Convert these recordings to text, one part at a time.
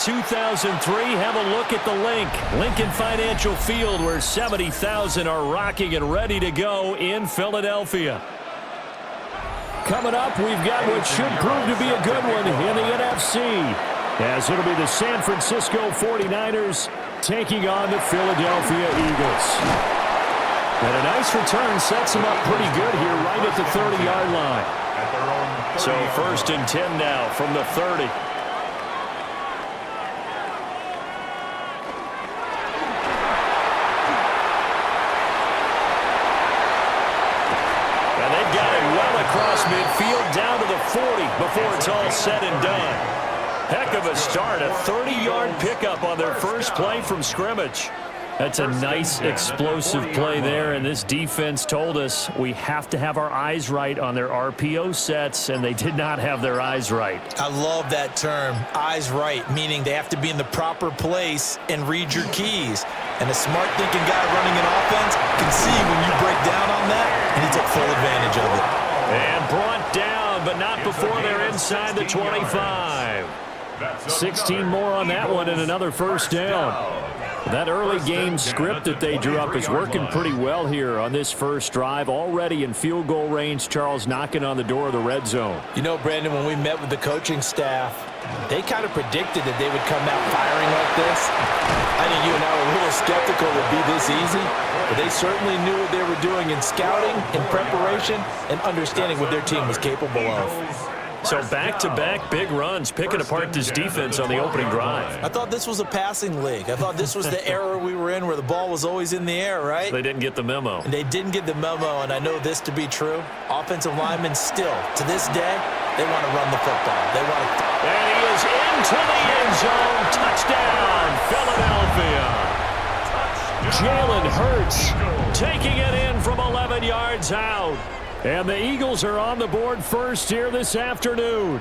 2003, have a look at the Lincoln Financial Field, where 70,000 are rocking and ready to go in Philadelphia. Coming up, we've got what should prove to be a good one in the NFC, as it'll be the San Francisco 49ers taking on the Philadelphia Eagles. And a nice return sets them up pretty good here right at the 30-yard line. So 1st and 10 now from the 30. Across midfield down to the 40 before it's all said and done. Heck of a start, a 30-yard pickup on their first play from scrimmage. That's a nice explosive play there, and this defense told us we have to have our eyes right on their RPO sets, and they did not have their eyes right. I love that term, eyes right, meaning they have to be in the proper place and read your keys. And a smart thinking guy running an offense can see when you break down on that, and he took full advantage of it. And brought down, but not before they're inside the 25. 16 more on that one and another first down. That early game script that they drew up is working pretty well here on this first drive. Already in field goal range, Charles knocking on the door of the red zone. You know, Brandon, when we met with the coaching staff, they kind of predicted that they would come out firing like this. I think you and I were a little skeptical it would be this easy, but they certainly knew what they were doing in scouting, in preparation, and understanding what their team was capable of. So back-to-back big runs, picking apart this defense on the opening drive. I thought this was a passing league. I thought this was the era we were in where the ball was always in the air, right? They didn't get the memo. And they didn't get the memo, and I know this to be true. Offensive linemen still, to this day, they want to run the football. They want to. And he is into the end zone. Touchdown, Philadelphia. Jalen Hurts taking it in from 11 yards out. And the Eagles are on the board first here this afternoon.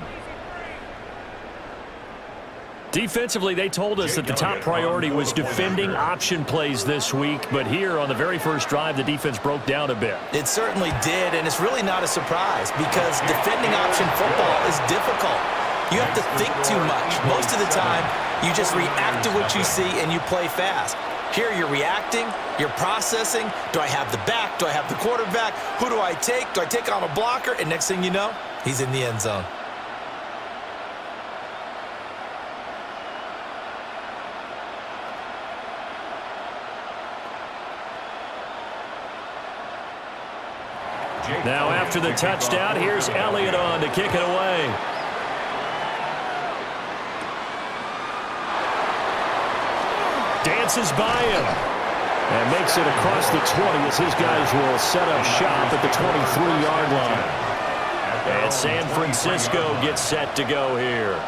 Defensively, they told us that the top priority was defending option plays this week, but here on the very first drive, the defense broke down a bit. It certainly did, and it's really not a surprise because defending option football is difficult. You have to think too much. Most of the time, you just react to what you see and you play fast. Here you're reacting, you're processing. Do I have the back? Do I have the quarterback? Who do I take? Do I take on a blocker? And next thing you know, he's in the end zone. Now after the touchdown, here's Elliott on to kick it away. Dances by him and makes it across the 20 as his guys will set up shop at the 23-yard line. And San Francisco gets set to go here.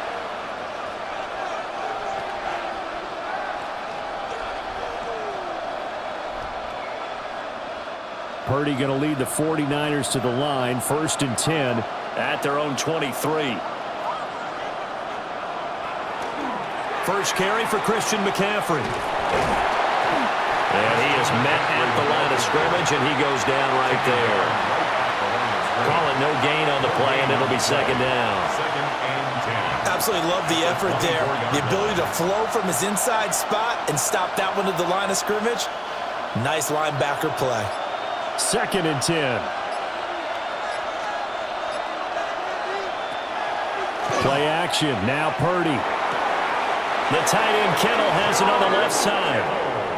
Purdy going to lead the 49ers to the line, 1st and 10 at their own 23. First carry for Christian McCaffrey. And he is met at the line of scrimmage, and he goes down right there. Call it no gain on the play, and it'll be 2nd down. Absolutely love the effort there. The ability to flow from his inside spot and stop that one at the line of scrimmage. Nice linebacker play. 2nd and 10. Play action. Now Purdy. The tight end Kennel has it on the left side.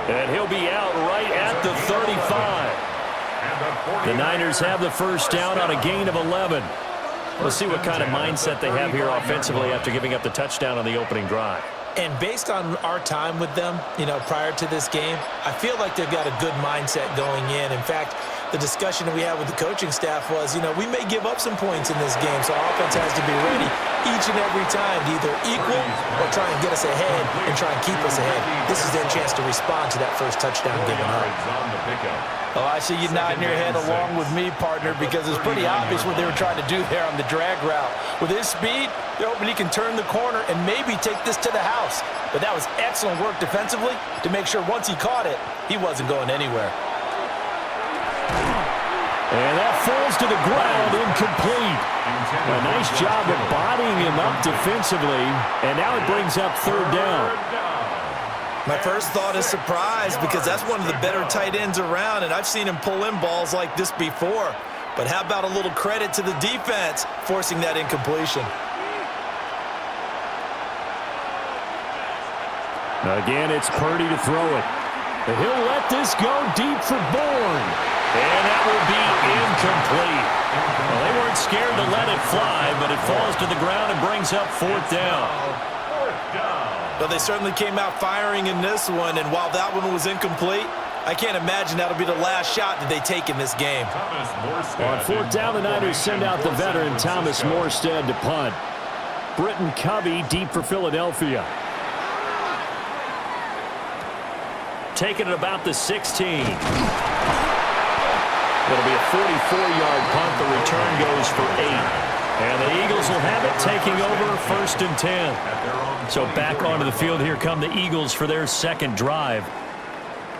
And he'll be out right at the 35. The Niners have the first down on a gain of 11. We'll see what kind of mindset they have here offensively after giving up the touchdown on the opening drive. And based on our time with them, you know, prior to this game, I feel like they've got a good mindset going in. In fact, the discussion that we had with the coaching staff was, you know, we may give up some points in this game, so our offense has to be ready each and every time to either equal or try and get us ahead and try and keep us ahead. This is their chance to respond to that first touchdown given up. Oh, I see you nodding your head along with me, partner, because it's pretty obvious what they were trying to do there on the drag route. With his speed, they're hoping he can turn the corner and maybe take this to the house. But that was excellent work defensively to make sure once he caught it, he wasn't going anywhere. And that falls to the ground, incomplete. A nice job of bodying him up defensively, and now it brings up third down. My first thought is surprise because that's one of the better tight ends around, and I've seen him pull in balls like this before. But how about a little credit to the defense forcing that incompletion? Again, it's Purdy to throw it. He'll let this go deep for Bourne. And that will be incomplete. Well, they weren't scared to let it fly, but it falls to the ground and brings up fourth down. But they certainly came out firing in this one, and while that one was incomplete, I can't imagine that'll be the last shot that they take in this game. On fourth down, the Niners send out the veteran Thomas Morstead to punt. Britton Covey deep for Philadelphia. Taking it about the 16. It'll be a 44-yard punt. The return goes for 8. And the Eagles will have it, taking over first and 10. So back onto the field, here come the Eagles for their second drive.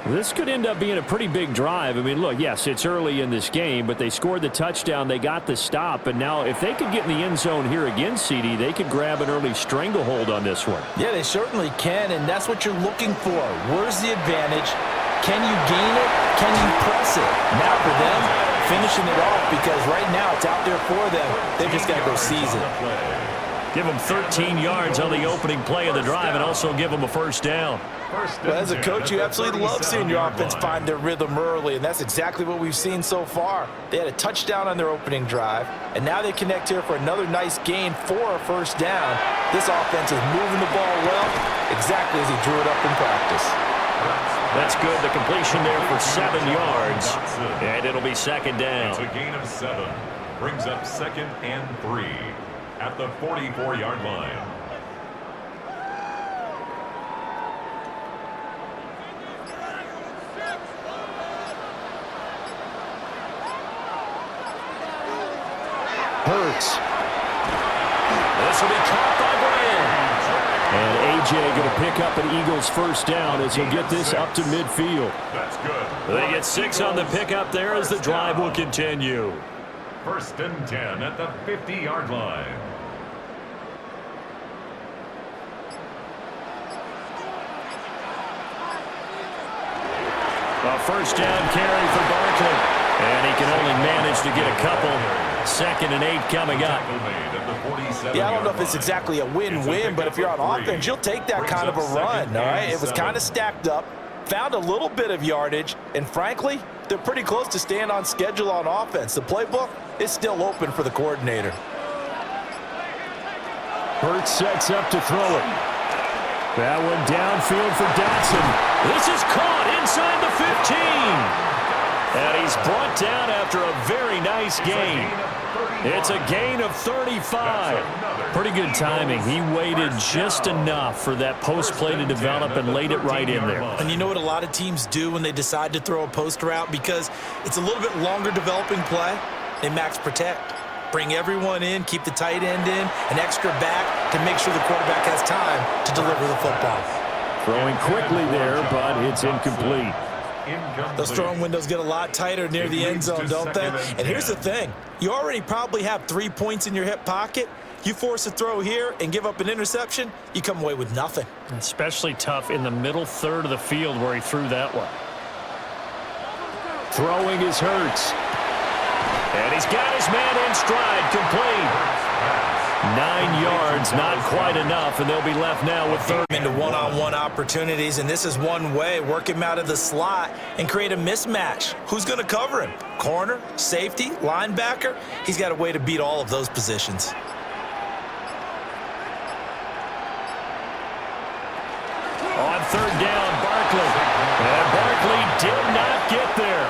This could end up being a pretty big drive. I mean, look, yes, it's early in this game, but they scored the touchdown. They got the stop. And now if they could get in the end zone here again, CD, they could grab an early stranglehold on this one. Yeah, they certainly can, and that's what you're looking for. Where's the advantage? Can you gain it? Can you press it? Now for them, finishing it off because right now it's out there for them. They've just got to go seize it. Give them 13 yards on the opening play of the drive and also give them a first down. Well, as a coach, you absolutely love seeing your offense find their rhythm early, and that's exactly what we've seen so far. They had a touchdown on their opening drive, and now they connect here for another nice gain for a first down. This offense is moving the ball well, exactly as he drew it up in practice. That's good. The completion there for 7 yards, and it'll be second down. It's a gain of 7. Brings up second and 3 at the 44-yard line. Hurts. This will be caught by Graham. And A.J. going to pick up an Eagles first down as he'll get this up to midfield. That's good. They get 6 on the pickup there as the drive will continue. First and 10 at the 50-yard line. A first down carry for Barkley. And he can only manage to get a couple. Second and 8 coming up. Yeah, I don't know if it's exactly a win-win, but if you're on offense, you'll take that kind of a run, all right? It was kind of stacked up, found a little bit of yardage, and frankly, they're pretty close to staying on schedule on offense. The playbook is still open for the coordinator. Hurts sets up to throw it. That one downfield for Dotson. This is caught inside the 15. And he's brought down after a very nice gain. It's a gain of 35. Pretty good timing. He waited just enough for that post play to develop and laid it right in there. And you know what a lot of teams do when they decide to throw a post route? Because it's a little bit longer developing play, they max protect. Bring everyone in, keep the tight end in, an extra back to make sure the quarterback has time to deliver the football. Throwing quickly there, but it's incomplete. Those throwing windows get a lot tighter near the end zone, don't they? And here's the thing. You already probably have 3 points in your hip pocket. You force a throw here and give up an interception, you come away with nothing. Especially tough in the middle third of the field where he threw that one. Throwing is Hurts. And he's got his man in stride, complete. 9 yards, not quite enough, and they'll be left now with third. Into one-on-one opportunities, and this is one way. Work him out of the slot and create a mismatch. Who's going to cover him? Corner, safety, linebacker? He's got a way to beat all of those positions. On third down, Barkley. And Barkley did not get there.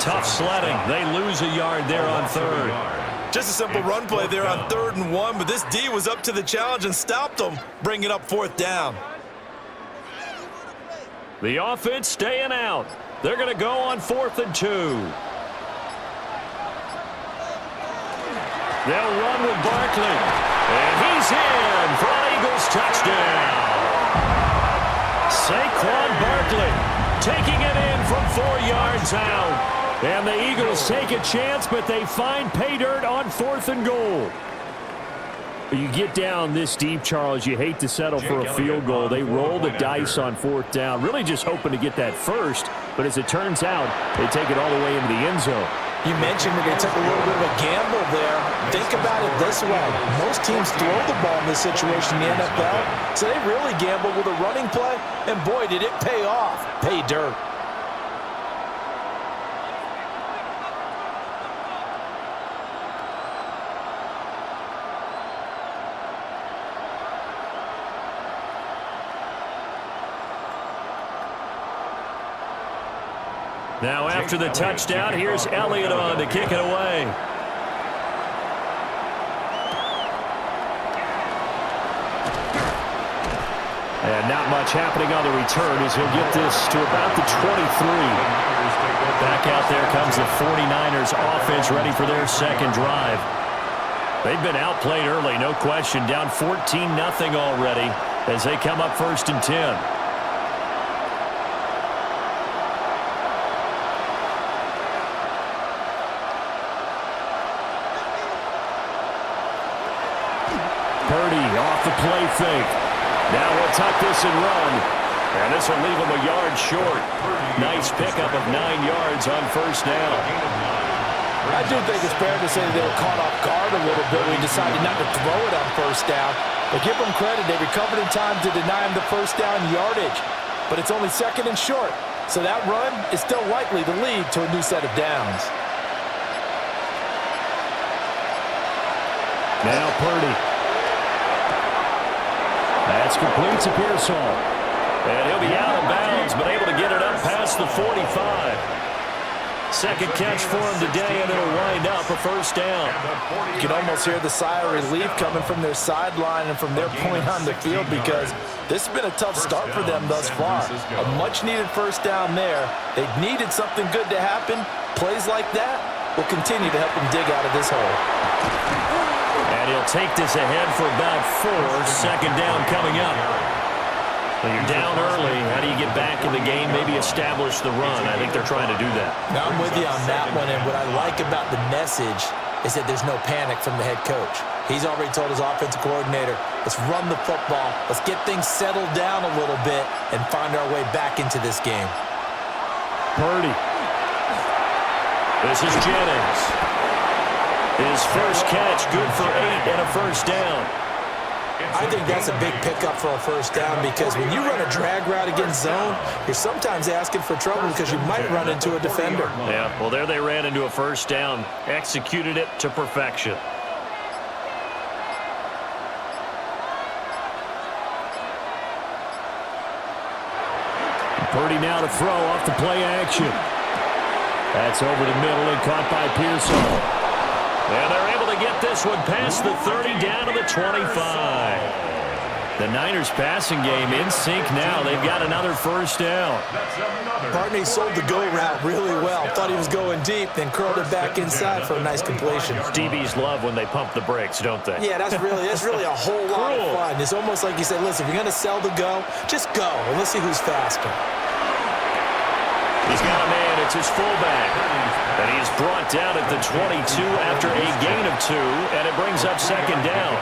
Tough sledding. They lose a yard there on third. Just a simple run play there on 3rd and 1, but this D was up to the challenge and stopped them, bringing up 4th down. The offense staying out. They're going to go on 4th and 2. They'll run with Barkley. And he's in for an Eagles touchdown. Saquon Barkley taking it in from 4 yards out. And the Eagles take a chance, but they find pay dirt on 4th and goal. You get down this deep, Charles, you hate to settle for a field goal. They roll the dice on 4th down, really just hoping to get that first. But as it turns out, they take it all the way into the end zone. You mentioned that they took a little bit of a gamble there. Think about it this way. Most teams throw the ball in this situation in the NFL, so they really gamble with a running play, and boy, did it pay off. Pay dirt. Now after the touchdown, here's Elliott on to kick it away. And not much happening on the return as he'll get this to about the 23. Back out there comes the 49ers offense ready for their second drive. They've been outplayed early, no question. Down 14-0 already as they come up 1st and 10. Purdy off the play fake. Now we'll tuck this and run. And this will leave him a yard short. Nice pickup of 9 yards on 1st down. I do think it's fair to say they were caught off guard a little bit when he decided not to throw it on 1st down. But give them credit, they recovered in time to deny him the 1st down yardage. But it's only 2nd and short. So that run is still likely to lead to a new set of downs. Now Purdy. That's complete to Pearsall. And he'll be out of bounds, but able to get it up past the 45. Second catch for him today, and it'll wind up a 1st down. You can almost hear the sigh of relief coming from their sideline and from their point on the field because this has been a tough start for them thus far. A much-needed 1st down there. They needed something good to happen. Plays like that will continue to help them dig out of this hole. And he'll take this ahead for about 4. 2nd down coming up. When you're down early, how do you get back in the game, maybe establish the run? I think they're trying to do that. Now, I'm with you on that one, and what I like about the message is that there's no panic from the head coach. He's already told his offensive coordinator, let's run the football, let's get things settled down a little bit and find our way back into this game. Purdy. This is Jennings. His first catch, good for 8 and a 1st down. I think that's a big pickup for a 1st down because when you run a drag route against zone, you're sometimes asking for trouble because you might run into a defender. Yeah, well, there they ran into a 1st down, executed it to perfection. Purdy now to throw off the play action. That's over the middle and caught by Pearsall. And they're able to get this one past the 30 down to the 25. The Niners passing game in sync now. They've got another 1st down. Pardney sold the go route really well. Thought he was going deep, then curled it back inside for a nice completion. DBs love when they pump the brakes, don't they? Yeah, that's really a whole lot of fun. It's almost like you say, listen, if you're going to sell the go, just go, and let's see who's faster. He's got a man. It's his fullback. And he's brought down at the 22 after a gain of 2, and it brings up 2nd down.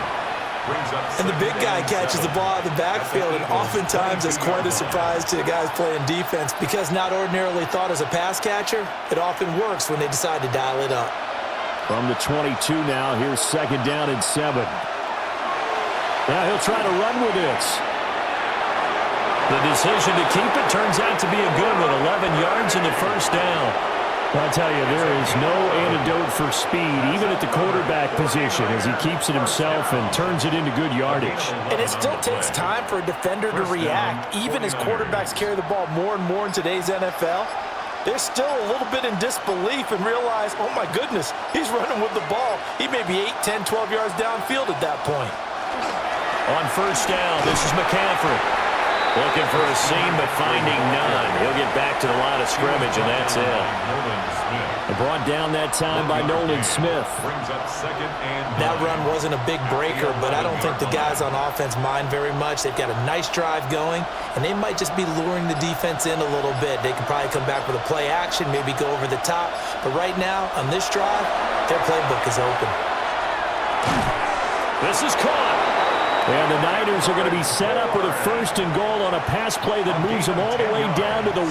And the big guy catches the ball out of the backfield, and oftentimes it's quite a surprise to the guys playing defense because not ordinarily thought as a pass catcher, it often works when they decide to dial it up. From the 22 now, here's 2nd down and 7. Now he'll try to run with this. The decision to keep it turns out to be a good one. 11 yards in the 1st down. I'll tell you, there is no antidote for speed, even at the quarterback position, as he keeps it himself and turns it into good yardage. And it still takes time for a defender to react, even as quarterbacks carry the ball more and more in today's NFL. They're still a little bit in disbelief and realize, oh my goodness, he's running with the ball. He may be 8, 10, 12 yards downfield at that point. On 1st down, this is McCaffrey. Looking for a seam, but finding none. He'll get back to the line of scrimmage, and that's it. Brought down that time by Nolan Smith. That run wasn't a big breaker, but I don't think the guys on offense mind very much. They've got a nice drive going, and they might just be luring the defense in a little bit. They can probably come back with a play action, maybe go over the top. But right now, on this drive, their playbook is open. This is caught. And the Niners are going to be set up with a 1st and goal on a pass play that moves them all the way down to the 1.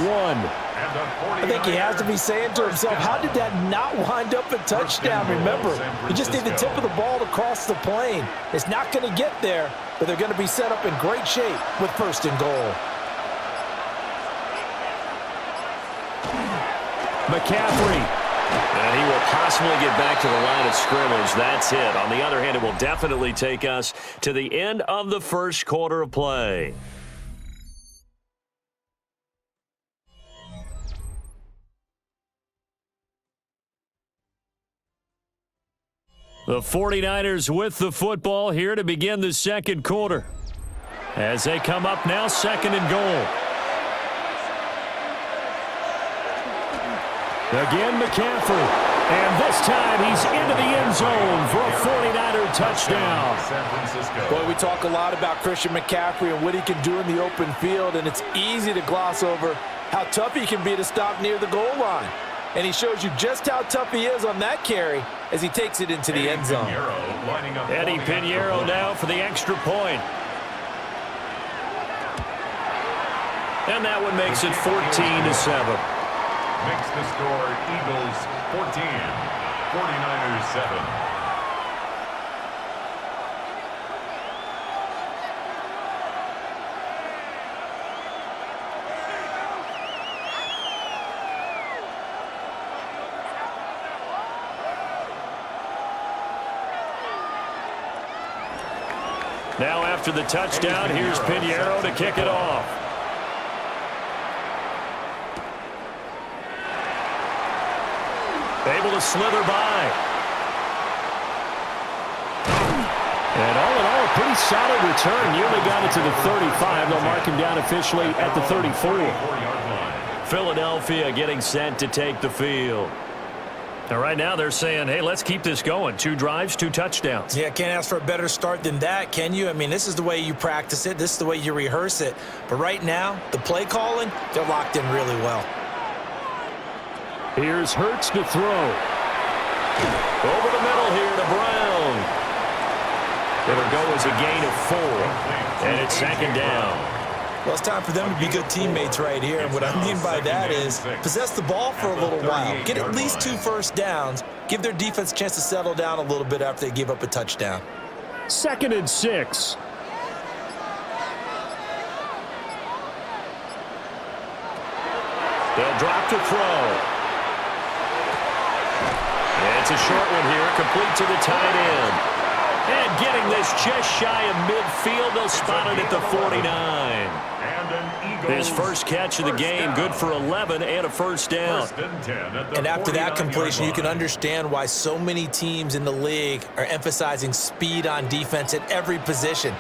I think he has to be saying to himself, how did that not wind up a touchdown? Remember, you just need the tip of the ball to cross the plane. It's not going to get there, but they're going to be set up in great shape with 1st and goal. McCaffrey. And he will possibly get back to the line of scrimmage. That's it. On the other hand, it will definitely take us to the end of the first quarter of play. The 49ers with the football here to begin the second quarter. As they come up now, 2nd and goal. Again, McCaffrey. And this time he's into the end zone for a 49er touchdown. Boy, we talk a lot about Christian McCaffrey and what he can do in the open field, and it's easy to gloss over how tough he can be to stop near the goal line. And he shows you just how tough he is on that carry as he takes it into the end zone. Eddie Pinheiro now for the extra point. And that one makes it 14-7. Makes the score Eagles 14, 49ers 7. Now after the touchdown, here's Pinheiro to kick it off. Able to slither by. And all in all, a pretty solid return. Nearly got it to the 35. They'll mark him down officially at the 34. Philadelphia getting set to take the field. Now, right now, they're saying, hey, let's keep this going. 2 drives, 2 touchdowns. Yeah, can't ask for a better start than that, can you? I mean, this is the way you practice it. This is the way you rehearse it. But right now, the play calling, they're locked in really well. Here's Hurts to throw. Over the middle here to Brown. It'll go as a gain of 4. And it's 2nd down. Well, it's time for them to be good teammates right here. And what I mean by that is possess the ball for a little while. Get at least 2 first downs. Give their defense a chance to settle down a little bit after they give up a touchdown. 2nd and 6. They'll drop to throw. It's a short one here, complete to the tight end. And getting this just shy of midfield, they'll spot it at the 49. His first catch of the game, good for 11 and a first down. And after that completion, you can understand why so many teams in the league are emphasizing speed on defense at every position.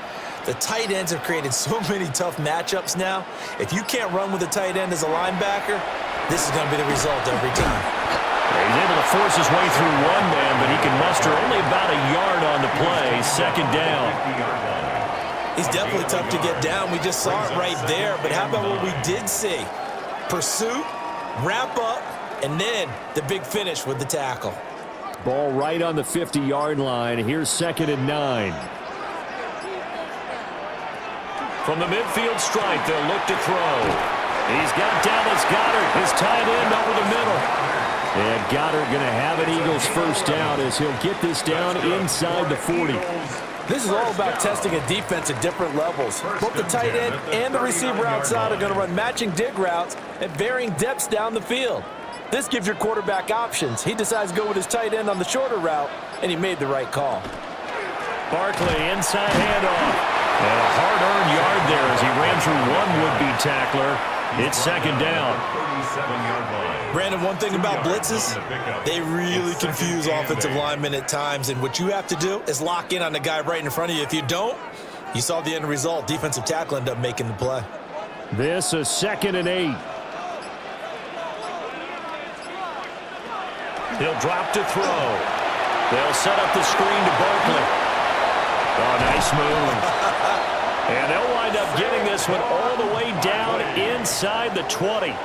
The tight ends have created so many tough matchups now. If you can't run with a tight end as a linebacker, this is going to be the result every time. He's able to force his way through one man, but he can muster only about a yard on the play. 2nd down. He's definitely tough to get down. We just saw it right there. But how about what we did see? Pursuit, wrap up, and then the big finish with the tackle. Ball right on the 50-yard line. Here's 2nd and 9. From the midfield stripe, they'll look to throw. He's got Dallas Goedert, his tight end over the middle. And Goddard going to have an Eagles first down as he'll get this down inside the 40. This is all about testing a defense at different levels. Both the tight end and the receiver outside are going to run matching dig routes at varying depths down the field. This gives your quarterback options. He decides to go with his tight end on the shorter route, and he made the right call. Barkley, inside handoff. And a hard-earned yard there as he ran through one would-be tackler. It's 2nd down. Brandon, one thing about blitzes, they really confuse offensive linemen at times, and what you have to do is lock in on the guy right in front of you. If you don't, you saw the end result. Defensive tackle ended up making the play. This is 2nd and 8. He'll drop to throw. They'll set up the screen to Barkley. Oh, nice move. And they'll wind up getting this one all the way down inside the 20.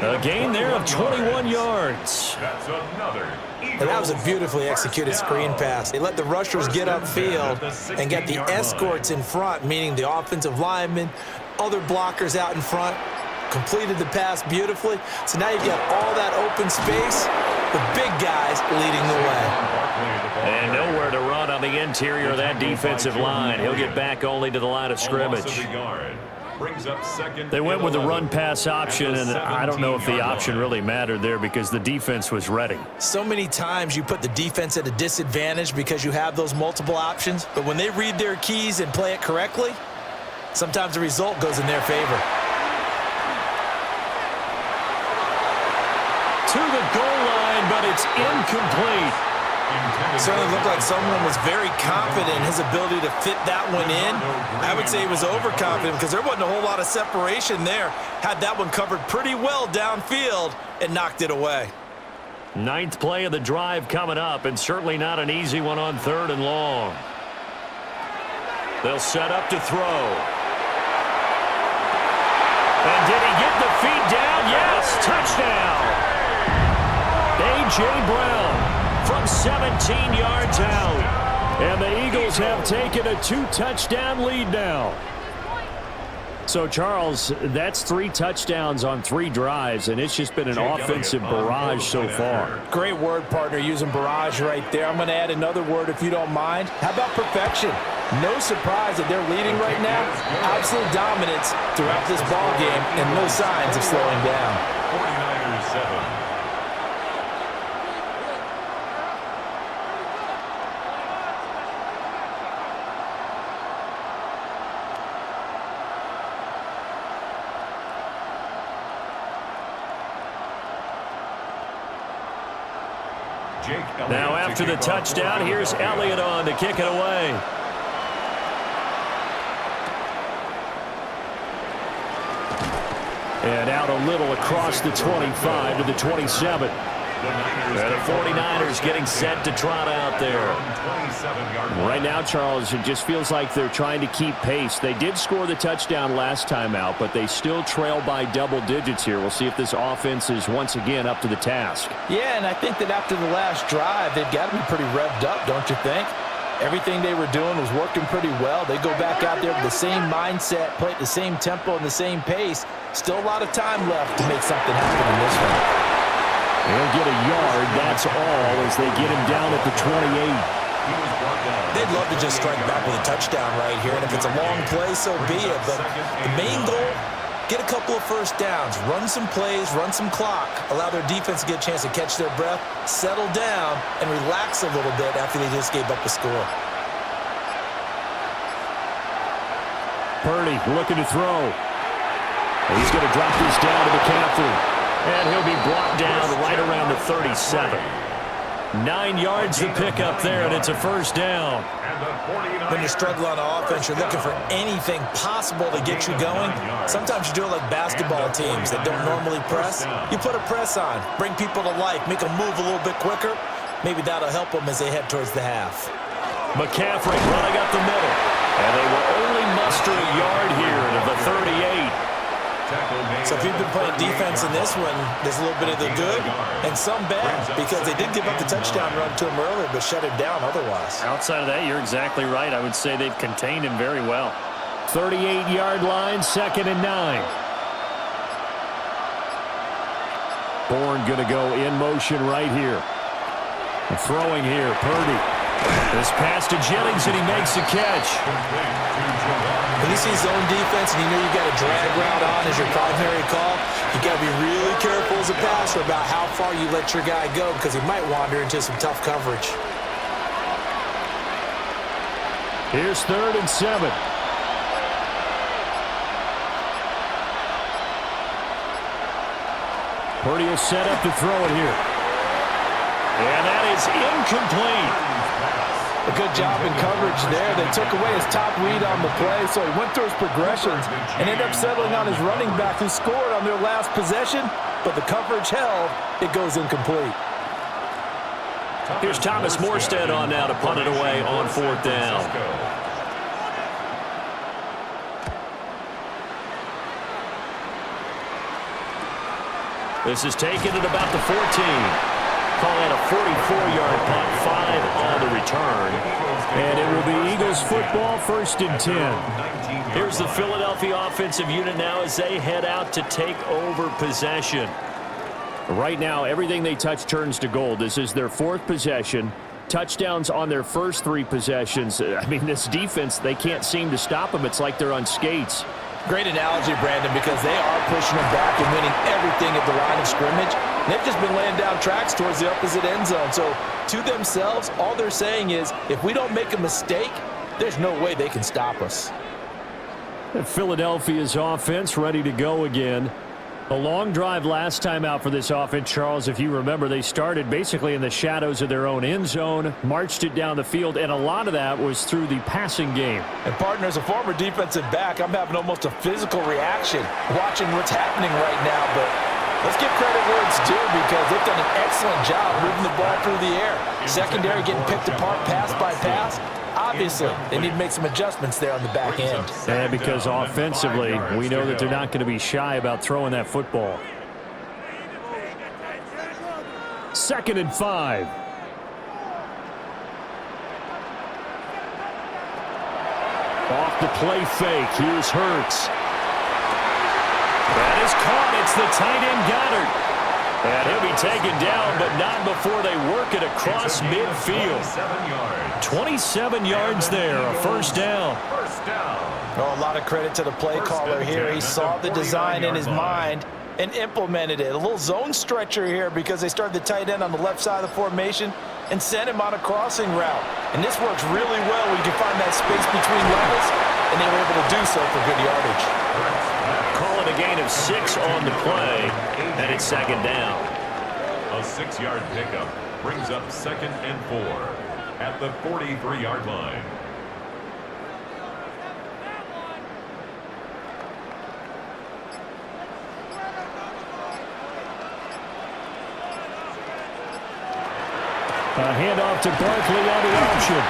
A gain there of 21 yards. That's another. And that was a beautifully executed screen pass. They let the rushers get upfield and get the escorts in front, meaning the offensive linemen, other blockers out in front, completed the pass beautifully. So now you've got all that open space with big guys leading the way. And nowhere to run on the interior of that defensive line. He'll get back only to the line of scrimmage. They went with the run-pass option, and I don't know if the option really mattered there because the defense was ready. So many times you put the defense at a disadvantage because you have those multiple options, but when they read their keys and play it correctly, sometimes the result goes in their favor. To the goal line, but it's incomplete. It certainly looked like someone was very confident in his ability to fit that one in. I would say he was overconfident because there wasn't a whole lot of separation there. Had that one covered pretty well downfield and knocked it away. 9th play of the drive coming up, and certainly not an easy one on 3rd and long. They'll set up to throw. And did he get the feet down? Yes, touchdown. A.J. Brown from 17 yards out. And the Eagles have taken a 2-touchdown lead now. So, Charles, that's 3 touchdowns on 3 drives, and it's just been an offensive barrage so far. Great word, partner, using barrage right there. I'm going to add another word if you don't mind. How about perfection? No surprise that they're leading right now. Absolute dominance throughout this ball game and no signs of slowing down. 49ers 7. Now after the touchdown, here's Elliott on to kick it away. And out a little across the 25 to the 27. And the 49ers getting set to trot out there. Right now, Charles, it just feels like they're trying to keep pace. They did score the touchdown last time out, but they still trail by double digits here. We'll see if this offense is once again up to the task. Yeah, and I think that after the last drive, they've got to be pretty revved up, don't you think? Everything they were doing was working pretty well. They go back out there with the same mindset, play at the same tempo and the same pace. Still a lot of time left to make something happen in this one. They'll get a yard, that's all, as they get him down at the 28. They'd love to just strike back with a touchdown right here, and if it's a long play, so be it. But the main goal, get a couple of first downs, run some plays, run some clock, allow their defense to get a chance to catch their breath, settle down, and relax a little bit after they just gave up a score. Purdy looking to throw. He's going to drop this down to McCaffrey. And he'll be brought down right around the 37. 9 yards to pick up there, and it's a first down. When you struggle on offense, you're looking for anything possible to get you going. Sometimes you do it like basketball teams that don't normally press. You put a press on, bring people to life, make them move a little bit quicker. Maybe that'll help them as they head towards the half. McCaffrey running up the middle. And they will only muster a yard here to the 38. So if you've been playing defense in this one, there's a little bit of the good and some bad because they did give up the touchdown run to him earlier but shut him down otherwise. Outside of that, you're exactly right. I would say they've contained him very well. 38-yard line, 2nd and 9. Bourne going to go in motion right here. Throwing here, Purdy. This pass to Jennings, and he makes the catch. When you see zone defense and you know you got a drag route on as your primary call, you got to be really careful as a passer about how far you let your guy go because he might wander into some tough coverage. Here's 3rd and 7. Purdy will set up to throw it here. And that is incomplete. A good job in coverage there. They took away his top read on the play, so he went through his progressions and ended up settling on his running back who scored on their last possession, but the coverage held. It goes incomplete. Here's Thomas Morstead on now to punt it away on 4th down. This is taken at about the 14. Call that a 44-yard punt, 5 on the return. And it will be Eagles football, 1st and 10. Here's the Philadelphia offensive unit now as they head out to take over possession. Right now, everything they touch turns to gold. This is their 4th possession. Touchdowns on their first 3 possessions. I mean, this defense, they can't seem to stop them. It's like they're on skates. Great analogy, Brandon, because they are pushing them back and winning everything at the line of scrimmage. And they've just been laying down tracks towards the opposite end zone. So, to themselves, all they're saying is, if we don't make a mistake, there's no way they can stop us. Philadelphia's offense ready to go again. A long drive last time out for this offense, Charles. If you remember, they started basically in the shadows of their own end zone, marched it down the field, and a lot of that was through the passing game. And, partner, as a former defensive back, I'm having almost a physical reaction watching what's happening right now. But let's give credit where it's due because they've done an excellent job moving the ball through the air. Secondary getting picked apart pass by pass. Obviously, they need to make some adjustments there on the back end. And because offensively, we know that they're not going to be shy about throwing that football. 2nd and 5. Off the play fake. Here's Hurts. That is caught. It's the tight end Goddard. And he'll be taken down, but not before they work it across midfield. 27 yards there, a 1st down. Oh, a lot of credit to the play caller here. He saw the design in his mind and implemented it. A little zone stretcher here because they started the tight end on the left side of the formation and sent him on a crossing route. And this works really well when you can find that space between levels, and they were able to do so for good yardage. Call it a gain of 6 on the play, and it's 2nd down. A 6-yard pickup brings up 2nd and 4 at the 43-yard line. A handoff to Barkley on the option.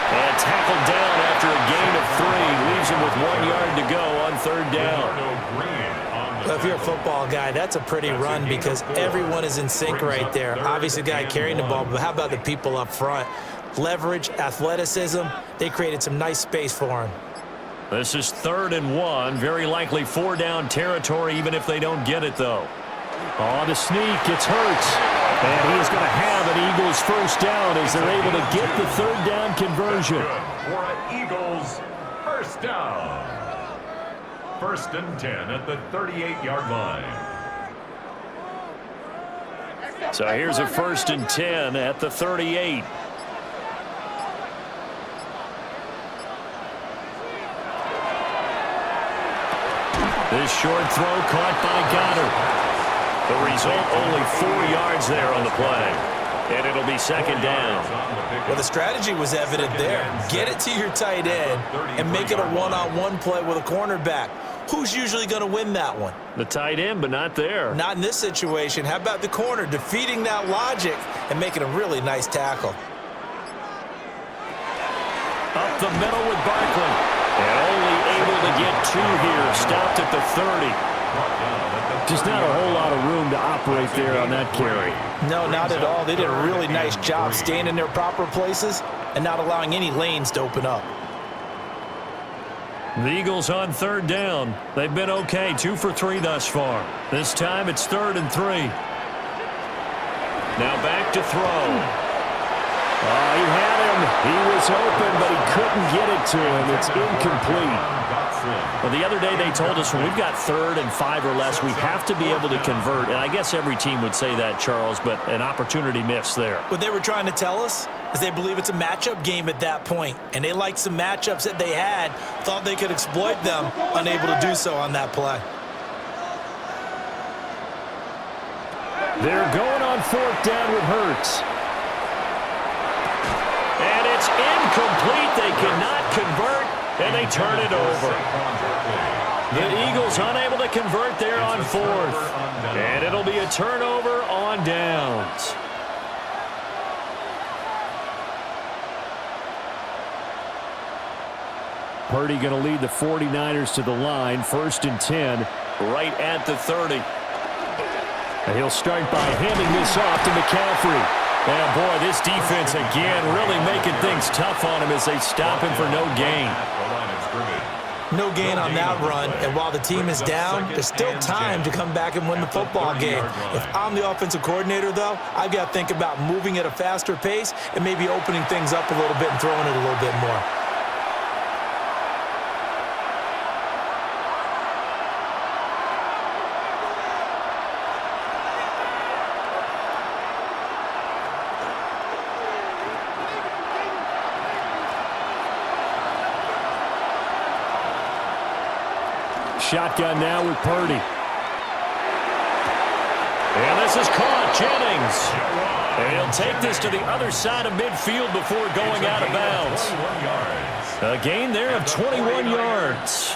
And tackled down after a gain of 3. Leaves him with 1 yard to go on 3rd down. Well, if you're a football guy, that's a pretty run because everyone is in sync right there. Obviously, the guy carrying the ball, but how about the people up front? Leverage, athleticism, they created some nice space for him. This is 3rd and 1. Very likely 4 down territory, even if they don't get it, though. On the sneak, it's Hurts. And he is going to have an Eagles 1st down as they're able to get the 3rd down conversion. For an Eagles 1st down. 1st and 10 at the 38-yard line. So here's a 1st and 10 at the 38. This short throw caught by Goddard. The result, only 4 yards there on the play. And it'll be 2nd down. Well, the strategy was evident there. Get it to your tight end and make it a one-on-one play with a cornerback. Who's usually going to win that one? The tight end, but not there. Not in this situation. How about the corner defeating that logic and making a really nice tackle? Up the middle with Barkley. And only able to get 2 here. Stopped at the 30. Just not a whole lot of room to operate there on that carry. No, not at all. They did a really nice job staying in their proper places and not allowing any lanes to open up. The Eagles on 3rd down. They've been okay, 2 for 3 thus far. This time it's 3rd and 3. Now back to throw. Oh, he had him. He was open, but he couldn't get it to him. It's incomplete. Well, the other day they told us when we've got 3rd and 5 or less, we have to be able to convert. And I guess every team would say that, Charles, but an opportunity missed there. What they were trying to tell us is they believe it's a matchup game at that point. And they liked some matchups that they had, thought they could exploit them, unable to do so on that play. They're going on 4th down with Hurts. And It's incomplete. They cannot convert, and they turn it over. The Eagles unable to convert there on fourth. And it'll be a turnover on downs. Purdy going to lead the 49ers to the line. 1st and 10, right at the 30. And he'll start by handing this off to McCaffrey. And boy, this defense again really making things tough on him as they stop him for no gain. No gain on that run, and while the team is down, there's still time to come back and win the football game. If I'm the offensive coordinator, though, I've got to think about moving at a faster pace and maybe opening things up a little bit and throwing it a little bit more. Shotgun now with Purdy. And this is caught. Jennings. And he'll take this to the other side of midfield before going out of bounds. A gain there of 21 yards.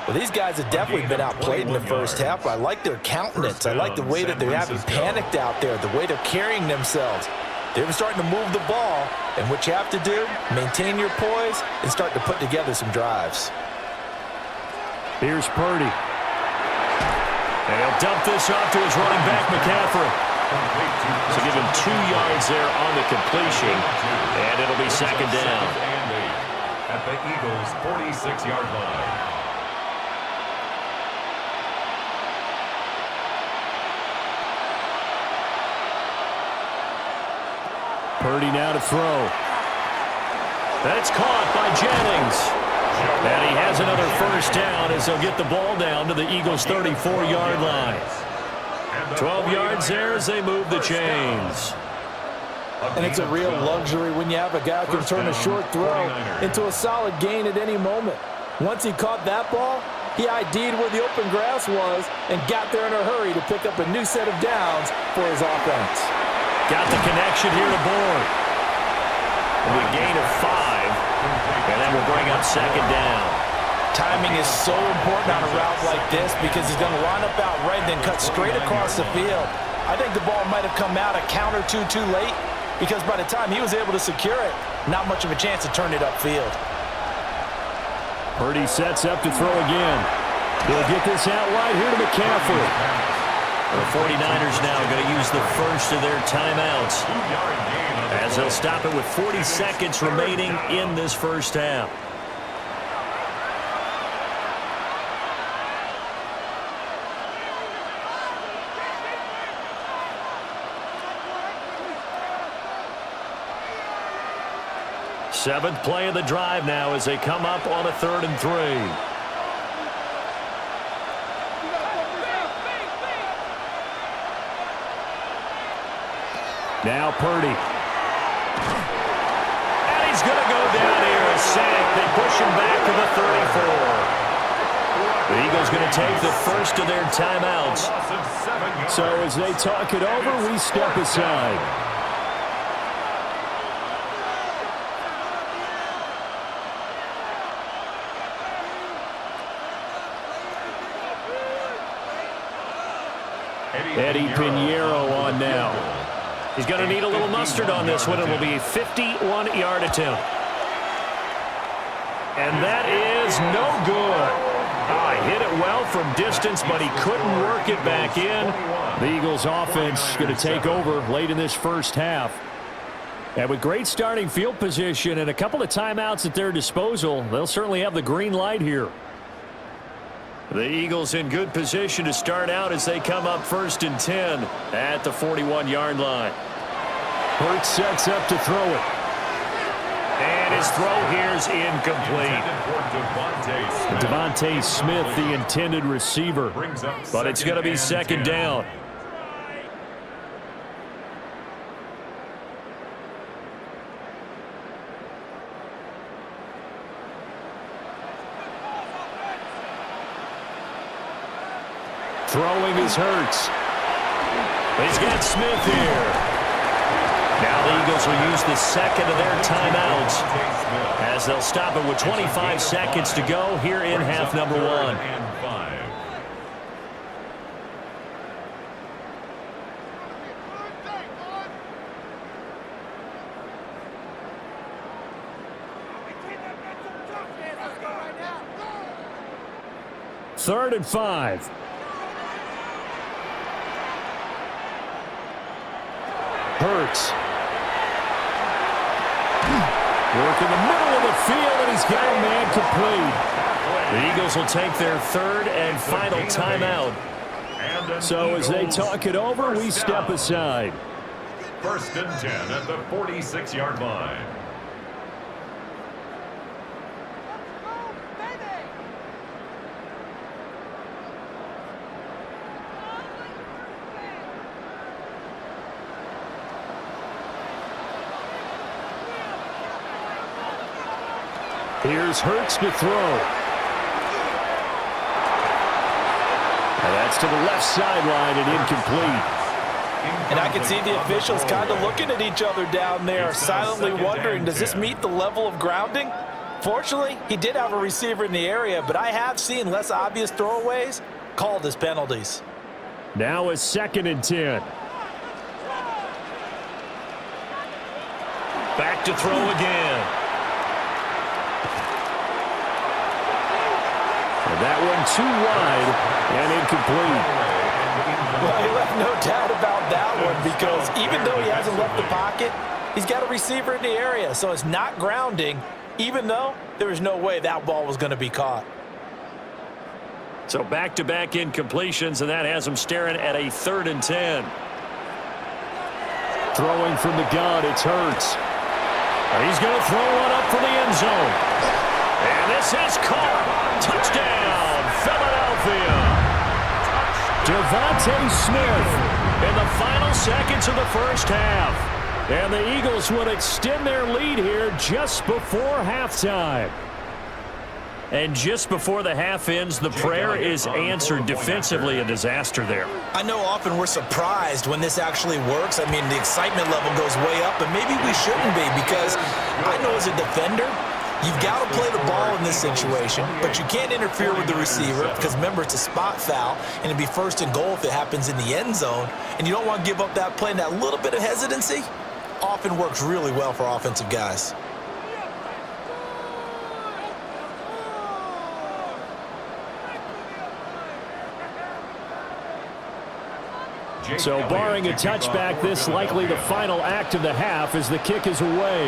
Well, these guys have definitely been outplayed in the first half. I like their countenance. I like the way that they're having panicked out there, the way they're carrying themselves. They're starting to move the ball, and what you have to do, maintain your poise and start to put together some drives. Here's Purdy. And he'll dump this off to his running back, McCaffrey. So give him 2 yards there on the completion, and it'll be 2nd down. At the Eagles' 46-yard line. Purdy now to throw. That's caught by Jennings. And he has another 1st down as they'll get the ball down to the Eagles' 34-yard line. 12 yards there as they move the chains. And it's a real luxury when you have a guy who can turn a short throw into a solid gain at any moment. Once he caught that ball, he ID'd where the open grass was and got there in a hurry to pick up a new set of downs for his offense. Got the connection here to Bourne. A gain of 5. And that will bring up 2nd down. Timing is so important on a route like this because he's going to line up out right and then cut straight across the field. I think the ball might have come out a count or two too late because by the time he was able to secure it, not much of a chance to turn it upfield. Purdy sets up to throw again. He'll get this out wide here to McCaffrey. The 49ers now going to use the first of their timeouts as they'll stop it with 40 seconds remaining in this first half. Seventh play of the drive now as they come up on a 3rd and 3. Now Purdy. And he's going to go down here. A sack. They push him back to the 34. The Eagles going to take the first of their timeouts. So as they talk it over, we step aside. Eddie Pinheiro on now. He's going to need a little mustard on this one. It will be a 51-yard attempt. And that is no good. Hit it well from distance, but he couldn't work it back in. The Eagles offense going to take over late in this first half. And with great starting field position and a couple of timeouts at their disposal, they'll certainly have the green light here. The Eagles in good position to start out as they come up 1st and 10 at the 41-yard line. Hurts sets up to throw it. And his throw here is incomplete. Devontae Smith, the intended receiver. But it's going to be 2nd down. Throwing is Hurts. He's got Smith here. Now Now the Eagles will use the second of their timeouts as they'll stop it with 25 seconds to go here in half number one. Third and 5. Hurts. Work in the middle of the field, and he's got a man complete. The Eagles will take their third and final timeout. So as they talk it over, we step aside. First and 10 at the 46-yard line. Here's Hurts to throw. And that's to the left sideline and incomplete. And I can see the officials kind of looking at each other down there, silently wondering, does this meet the level of grounding? Fortunately, he did have a receiver in the area, but I have seen less obvious throwaways called as penalties. Now a second and 10. Back to throw again. That one too wide and incomplete. Well, you left no doubt about that one because even though he hasn't left the pocket, he's got a receiver in the area, so it's not grounding, even though there was no way that ball was going to be caught. So back-to-back incompletions, and that has him staring at a third and 10. Throwing from the gun, it's Hurts. And he's going to throw one up for the end zone. And this is caught. Touchdown, Philadelphia. Devontae Smith in the final seconds of the first half. And the Eagles would extend their lead here just before halftime. And just before the half ends, the prayer is answered. Defensively, a disaster there. I know often we're surprised when this actually works. I mean, the excitement level goes way up, and maybe we shouldn't be because I know as a defender, you've got to play the ball in this situation, but you can't interfere with the receiver because, remember, it's a spot foul, and it'd be first and goal if it happens in the end zone, and you don't want to give up that play, and that little bit of hesitancy often works really well for offensive guys. So barring a touchback, this likely the final act of the half as the kick is away.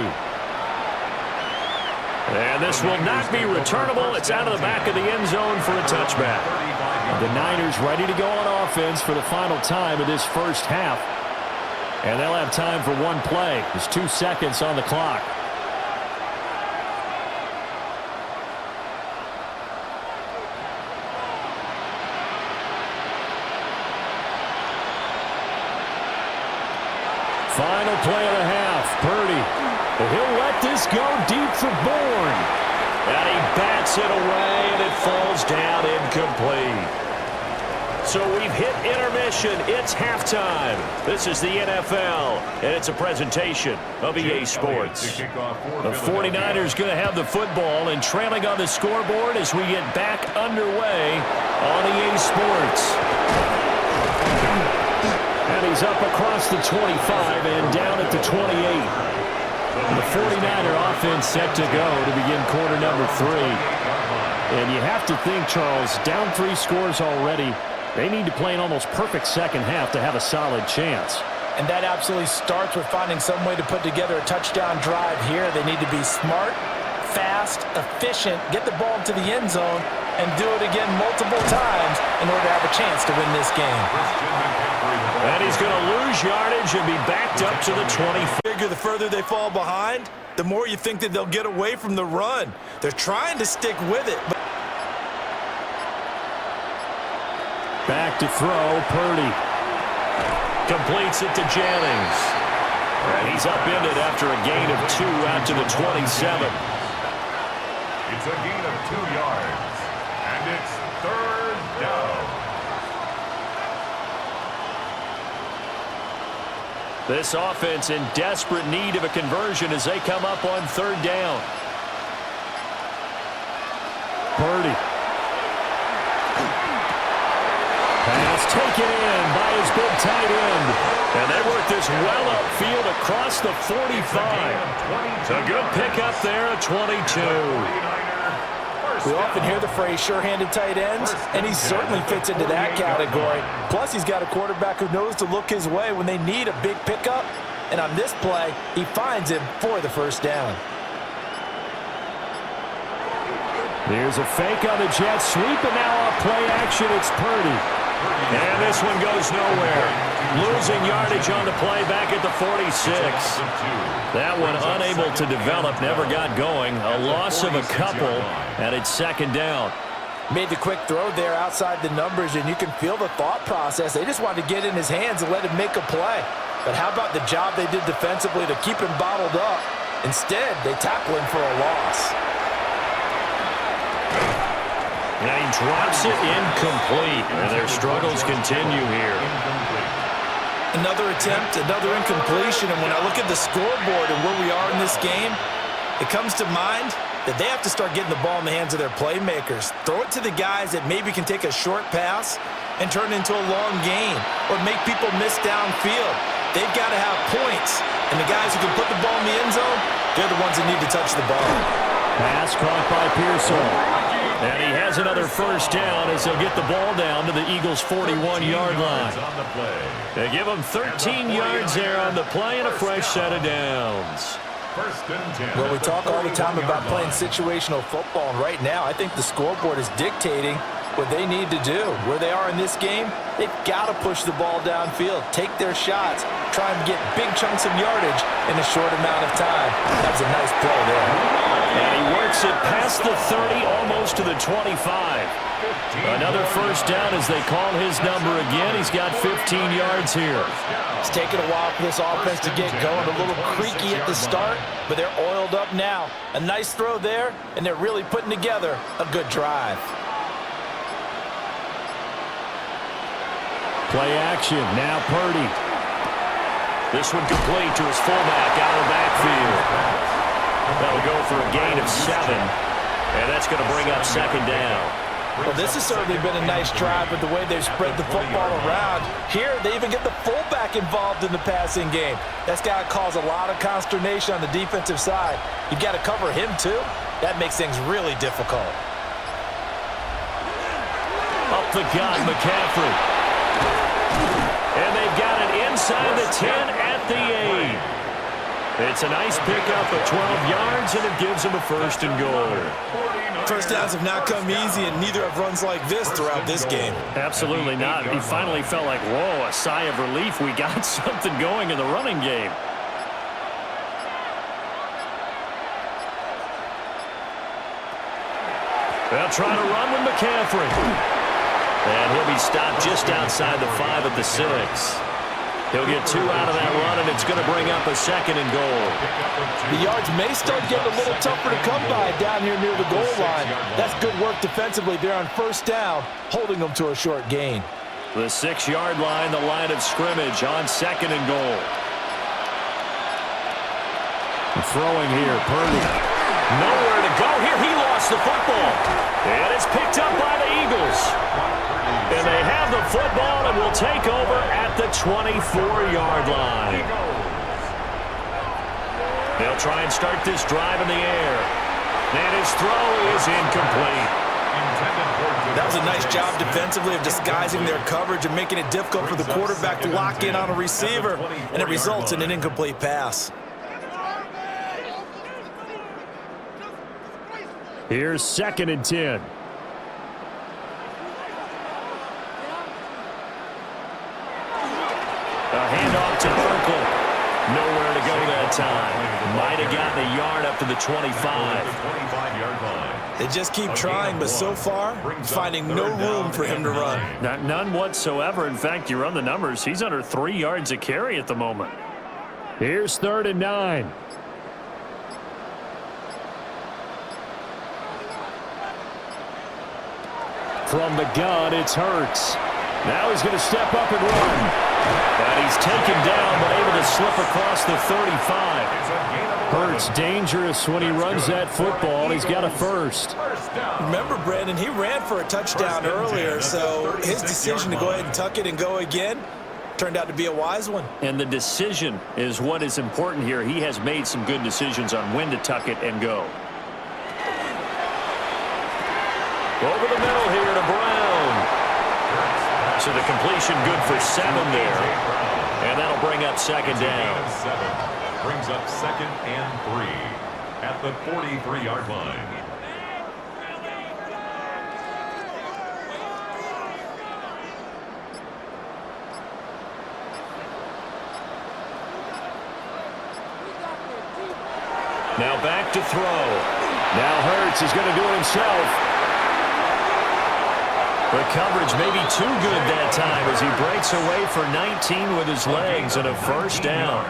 And this will not be returnable. It's out of the back of the end zone for a touchback. The Niners ready to go on offense for the final time of this first half. And they'll have time for one play. There's 2 seconds on the clock. Final play of the half. Purdy. He'll let this go deep for Bourne. And he bats it away, and it falls down incomplete. So we've hit intermission. It's halftime. This is the NFL, and it's a presentation of EA Sports. The 49ers going to have the football and trailing on the scoreboard as we get back underway on EA Sports. And he's up across the 25 and down at the 28. The 49er offense set to go to begin quarter number 3. And you have to think, Charles, down 3 scores already. They need to play an almost perfect second half to have a solid chance. And that absolutely starts with finding some way to put together a touchdown drive here. They need to be smart, fast, efficient, get the ball to the end zone, and do it again multiple times in order to have a chance to win this game. And he's going to lose yardage and be backed up to the 20. Figure the further they fall behind, the more you think that they'll get away from the run. They're trying to stick with it. But back to throw, Purdy. Completes it to Jennings. And he's upended after a gain of 2 out to the 27. It's a gain of 2 yards. And it's third down. This offense in desperate need of a conversion as they come up on third down. Purdy. Pass taken in by his big tight end. And they work this well upfield across the 45. A good pickup there at 22. We often hear the phrase sure-handed tight ends, and he certainly fits into that category. Plus, he's got a quarterback who knows to look his way when they need a big pickup. And on this play, he finds him for the first down. Here's a fake on the jet sweep, and now off play action, it's Purdy. And this one goes nowhere. Losing yardage on the play back at the 46. That one unable to develop, never got going. A loss of a couple, and it's second down. Made the quick throw there outside the numbers, and you can feel the thought process. They just wanted to get in his hands and let him make a play. But how about the job they did defensively to keep him bottled up? Instead, they tackle him for a loss. And he drops it incomplete. And their struggles continue here. Another attempt, another incompletion. And when I look at the scoreboard and where we are in this game, it comes to mind that they have to start getting the ball in the hands of their playmakers. Throw it to the guys that maybe can take a short pass and turn it into a long gain or make people miss downfield. They've got to have points. And the guys who can put the ball in the end zone, they're the ones that need to touch the ball. Pass caught by Pearsall. And he has another first down as they'll get the ball down to the Eagles' 41-yard line. They give them 13 yards there on the play and a fresh set of downs. Well, we talk all the time about playing situational football, and right now I think the scoreboard is dictating what they need to do. Where they are in this game, they've got to push the ball downfield, take their shots, try and get big chunks of yardage in a short amount of time. That was a nice play there. And he works it past the 30, almost to the 25. Another first down as they call his number again. He's got 15 yards here. It's taken a while for this offense to get going. A little creaky at the start, but they're oiled up now. A nice throw there, and they're really putting together a good drive. Play action, now Purdy. This one complete to his fullback out of the backfield. That'll go for a gain of 7, and that's going to bring up second down. Well, this has certainly been a nice drive with the way they've spread the football around. Here, they even get the fullback involved in the passing game. That's got to cause a lot of consternation on the defensive side. You've got to cover him, too. That makes things really difficult. Up the gut, McCaffrey. And they've got it inside the 10 at the 8. It's a nice pickup of 12 yards, and it gives them a first and goal. First downs have not come easy, and neither have runs like this throughout this game. Absolutely not. He finally felt like, whoa, a sigh of relief. We got something going in the running game. They'll try to run with McCaffrey. And he'll be stopped just outside the 5 at the 6. He'll get 2 out of that run, and it's going to bring up a second and goal. The yards may start getting a little tougher to come by down here near the goal line. That's good work defensively there on first down, holding them to a short gain. The 6-yard line, the line of scrimmage on second and goal. Throwing here, Purdy. Nowhere to go here. He lost the football. And it's picked up by the Eagles. And they have the football and will take over at the 24-yard line. They'll try and start this drive in the air. And his throw is incomplete. That was a nice job defensively of disguising their coverage and making it difficult for the quarterback to lock in on a receiver, and it results in an incomplete pass. Here's second and 10. A handoff to Urkel. Nowhere to go that time. Might have gotten a yard up to the 25. They just keep trying, but so far, finding no room for him to run. None whatsoever. In fact, you run the numbers. He's under 3 yards a carry at the moment. Here's third and 9. From the gun, it's Hurts. Now he's going to step up and run. And he's taken down, but able to slip across the 35. Hurts dangerous when he runs that football. He's got a first. Remember, Brandon, he ran for a touchdown earlier, so his decision to go ahead and tuck it and go again turned out to be a wise one. And the decision is what is important here. He has made some good decisions on when to tuck it and go. Over the middle here to Brown. So the completion good for 7 there. And that'll bring up second down. Brings up 2nd and 3 at the 43-yard line. Now back to throw. Now Hurts is going to do it himself. The coverage may be too good that time as he breaks away for 19 with his legs and a first down.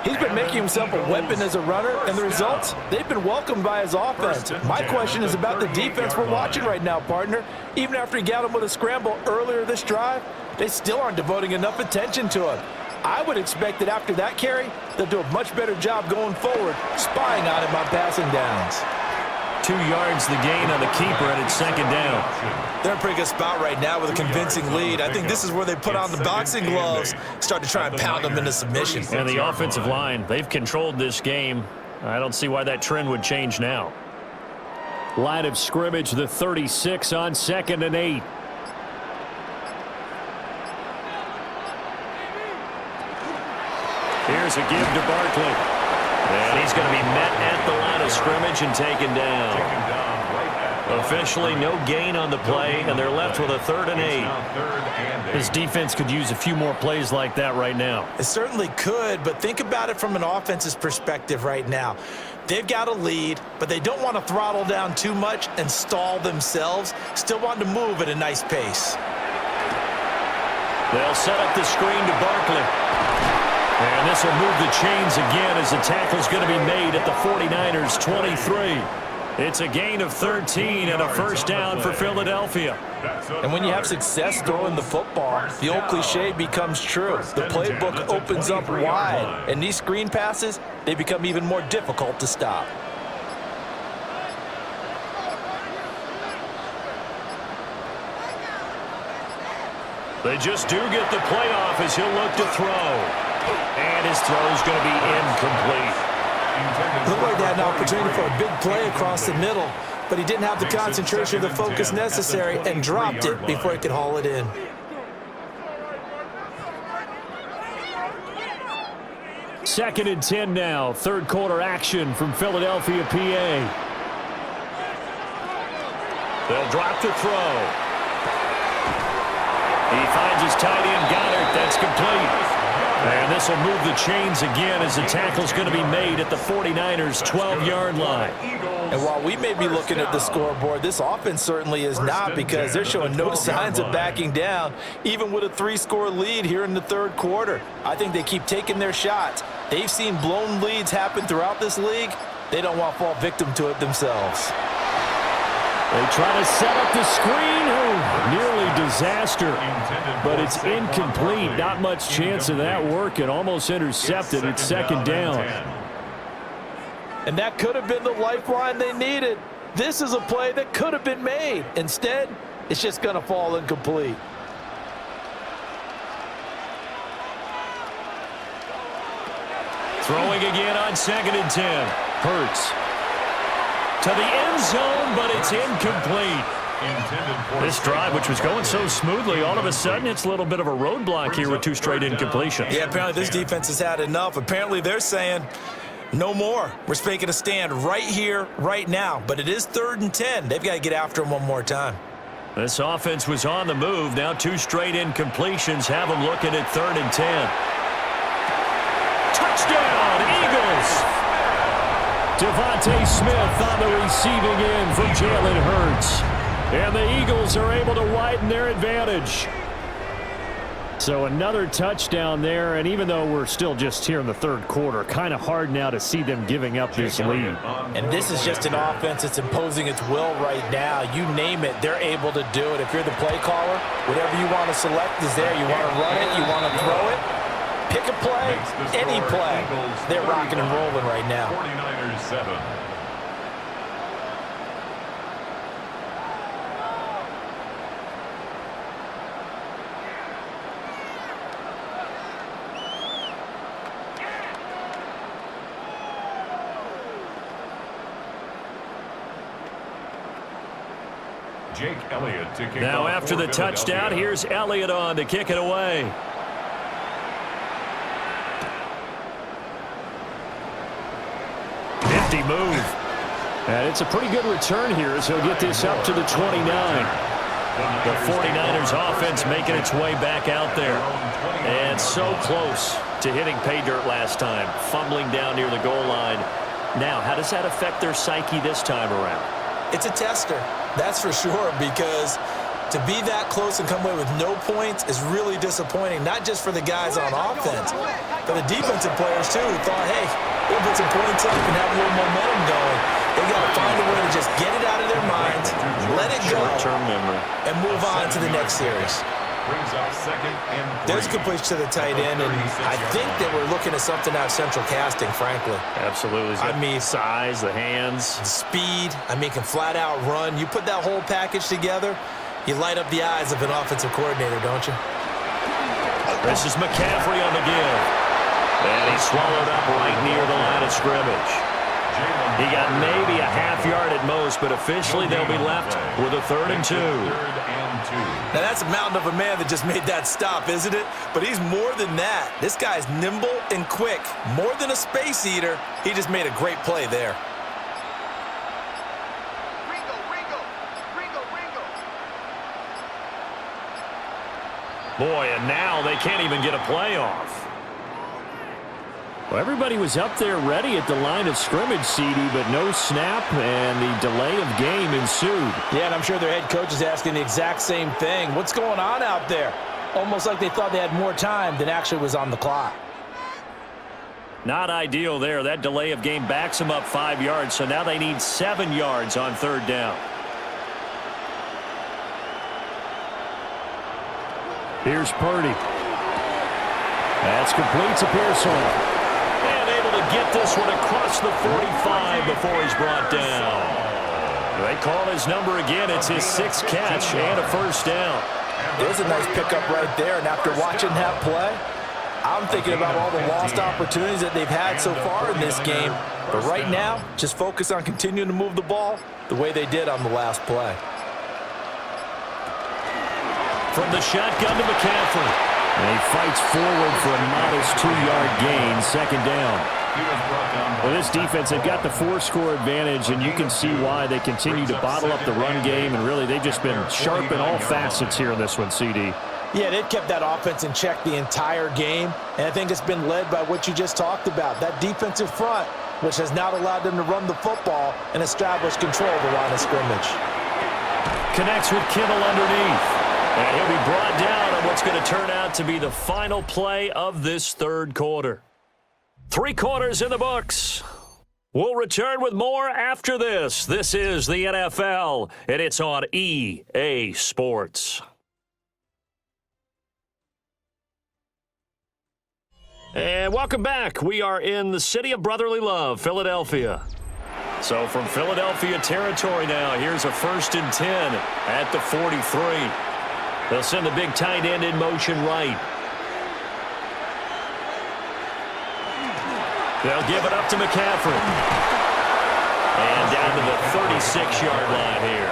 He's been making himself a weapon as a runner, and the results, they've been welcomed by his offense. My question is about the defense we're watching right now, partner. Even after he got him with a scramble earlier this drive, they still aren't devoting enough attention to him. I would expect that after that carry, they'll do a much better job going forward, spying on him on passing downs. 2 yards the gain on the keeper, and it's second down. They're in a pretty good spot right now with a convincing lead. I think this is where they put on the boxing gloves, start to try and pound them into submission. And the offensive line, they've controlled this game. I don't see why that trend would change now. Line of scrimmage, the 36 on 2nd and 8. Here's a give to Barkley. And he's going to be met at the line of scrimmage and taken down. Officially no gain on the play, and they're left with a 3rd and 8. His defense could use a few more plays like that right now. It certainly could, but think about it from an offense's perspective right now. They've got a lead, but they don't want to throttle down too much and stall themselves. Still want to move at a nice pace. They'll set up the screen to Barkley. And this will move the chains again as the tackle's going to be made at the 49ers 23. It's a gain of 13 and a first down for Philadelphia. And when you have success throwing the football, the old cliche becomes true. The playbook opens up wide, and these screen passes, they become even more difficult to stop. They just do get the play off as he'll look to throw. And his throw is going to be incomplete. Looked like they had an opportunity for a big play across the middle, but he didn't have the concentration or the focus necessary and dropped it before he could haul it in. Second and 10 now. 3rd quarter action from Philadelphia, PA. They'll drop to throw. He finds his tight end, Goddard. That's complete. And this will move the chains again as the tackle's going to be made at the 49ers' 12-yard line. And while we may be looking at the scoreboard, this offense certainly is not, because they're showing no signs of backing down, even with a 3-score lead here in the 3rd quarter. I think they keep taking their shots. They've seen blown leads happen throughout this league. They don't want to fall victim to it themselves. They try to set up the screen. Oh, nearly disaster. But it's incomplete. Not much chance of that working. Almost intercepted. It's second down. And that could have been the lifeline they needed. This is a play that could have been made. Instead, it's just going to fall incomplete. Throwing again on 2nd and 10. Hurts. To the end zone, but it's incomplete. This drive, which was going so smoothly, all of a sudden it's a little bit of a roadblock here with 2 straight incompletions. Yeah, apparently this defense has had enough. Apparently they're saying, no more. We're making a stand right here, right now. But it is 3rd and 10. They've got to get after him one more time. This offense was on the move. Now 2 straight incompletions have them looking at 3rd and 10. Touchdown, Eagles! Devontae Smith on the receiving end from Jalen Hurts. And the Eagles are able to widen their advantage. So another touchdown there, and even though we're still just here in the third quarter, kind of hard now to see them giving up this lead. And this is just an offense that's imposing its will right now. You name it, they're able to do it. If you're the play caller, whatever you want to select is there. You want to run it, you want to throw it, pick a play, any play. They're rocking and rolling right now. 49ers 7. Jake Elliott to kick now off after the touchdown, here's Elliott on to kick it away. Nifty move. And it's a pretty good return here as he'll get this up to the 29. The 49ers offense making its way back out there. And so close to hitting pay dirt last time, fumbling down near the goal line. Now, how does that affect their psyche this time around? It's a tester, that's for sure, because to be that close and come away with no points is really disappointing, not just for the guys on offense, but the defensive players, too, who thought, hey, we'll put some points up and have a little momentum going. They got to find a way to just get it out of their minds, let it go, and move on to the next series. Brings up 2nd and 3. There's a good push to the tight end, and I think that we're looking at something out of central casting, frankly. Absolutely. I mean, size, the hands. Speed, can flat out run. You put that whole package together, you light up the eyes of an offensive coordinator, don't you? This is McCaffrey on the give. And he's swallowed up right near the line of scrimmage. He got maybe a half yard at most, but officially they'll be left with a 3rd and 2. Now, that's a mountain of a man that just made that stop, isn't it? But he's more than that. This guy's nimble and quick. More than a space eater, he just made a great play there. Boy, and now they can't even get a play off. Well, everybody was up there ready at the line of scrimmage, CD, but no snap, and the delay of game ensued. Yeah, and I'm sure their head coach is asking the exact same thing. What's going on out there? Almost like they thought they had more time than actually was on the clock. Not ideal there. That delay of game backs them up 5 yards, so now they need 7 yards on 3rd down. Here's Purdy. That's complete to Pearsall. And able to get this one across the 45 before he's brought down. They call his number again. It's his 6th catch and a 1st down. There's a nice pickup right there, and after watching that play, I'm thinking about all the lost opportunities that they've had so far in this game. But right now, just focus on continuing to move the ball the way they did on the last play. From the shotgun to McCaffrey. And he fights forward for a modest 2-yard gain, 2nd down. Well, this defense, they've got the 4-score advantage, and you can see why they continue to bottle up the run game, and really they've just been sharp in all facets here in this one, CD. Yeah, they've kept that offense in check the entire game, and I think it's been led by what you just talked about, that defensive front, which has now allowed them to run the football and establish control of the line of scrimmage. Connects with Kittle underneath. And he'll be brought down on what's going to turn out to be the final play of this 3rd quarter. 3 quarters in the books. We'll return with more after this. This is the NFL, and it's on EA Sports. And welcome back. We are in the city of brotherly love, Philadelphia. So from Philadelphia territory now, here's a 1st and 10 at the 43. They'll send the big tight end in motion right. They'll give it up to McCaffrey. And down to the 36-yard line here.